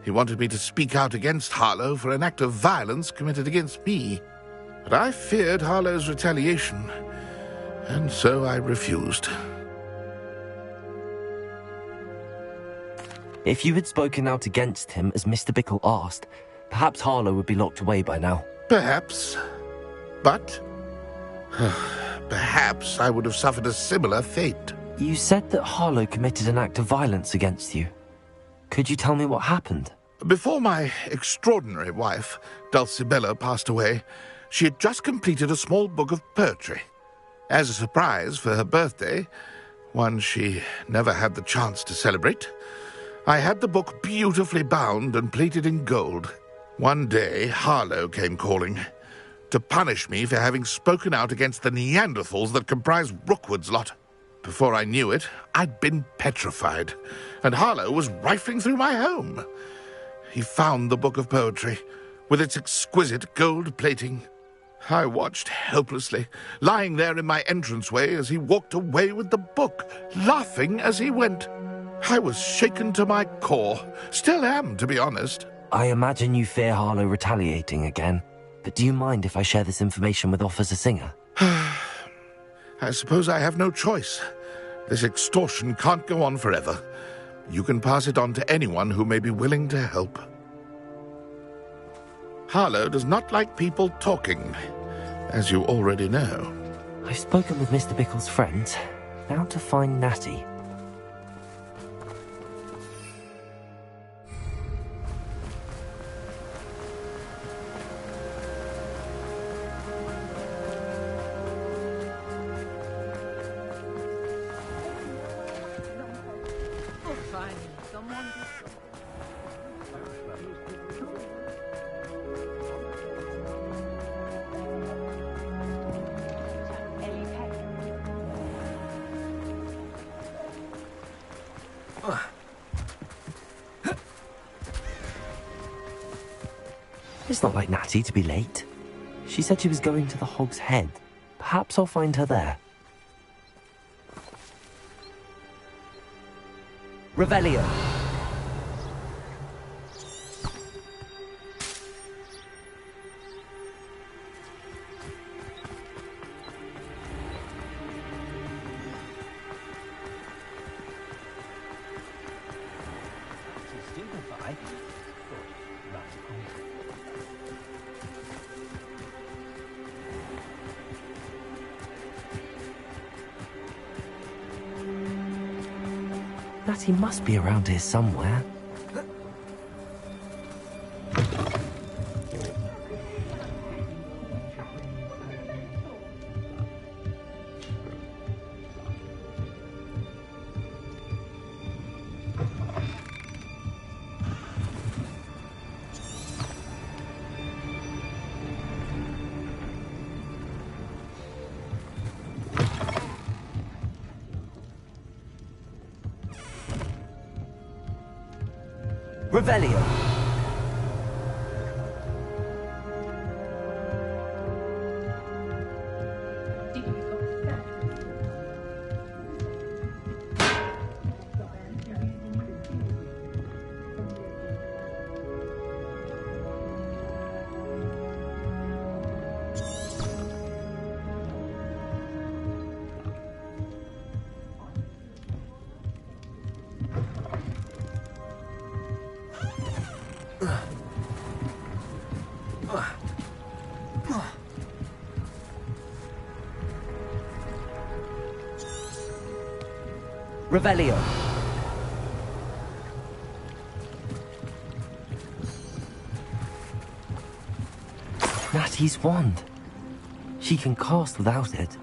He wanted me to speak out against Harlow for an act of violence committed against me. But I feared Harlow's retaliation, and so I refused. If you had spoken out against him as Mr. Bickle asked, perhaps Harlow would be locked away by now. Perhaps. But perhaps I would have suffered a similar fate. You said that Harlow committed an act of violence against you. Could you tell me what happened? Before my extraordinary wife, Dulcibella, passed away, she had just completed a small book of poetry. As a surprise for her birthday, one she never had the chance to celebrate, I had the book beautifully bound and plated in gold. One day, Harlow came calling to punish me for having spoken out against the Neanderthals that comprise Rookwood's lot. Before I knew it, I'd been petrified, and Harlow was rifling through my home. He found the book of poetry, with its exquisite gold plating. I watched helplessly, lying there in my entranceway as he walked away with the book, laughing as he went. I was shaken to my core. Still am, to be honest. I imagine you fear Harlow retaliating again, but do you mind if I share this information with Officer Singer? I suppose I have no choice. This extortion can't go on forever. You can pass it on to anyone who may be willing to help. Harlow does not like people talking, as you already know. I've spoken with Mr. Bickle's friends. Now to find Natty. It's not like Natty to be late. She said she was going to the Hog's Head. Perhaps I'll find her there. Revelio. Natty must be around here somewhere. Revelio. Revelio. Natty's wand. She can cast without it.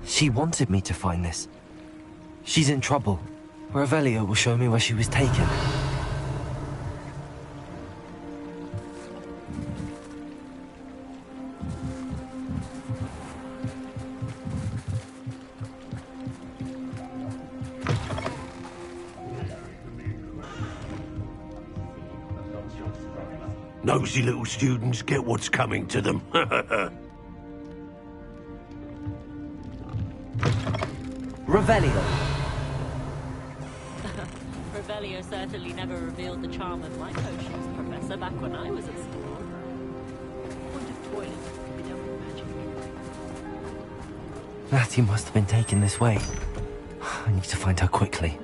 She wanted me to find this. She's in trouble. Revelio will show me where she was taken. Nosy little students get what's coming to them. Revelio. Revelio certainly never revealed the charm of my potions, Professor, back when I was at school. What if toilets could be done with magic? Natty must have been taken this way. I need to find her quickly.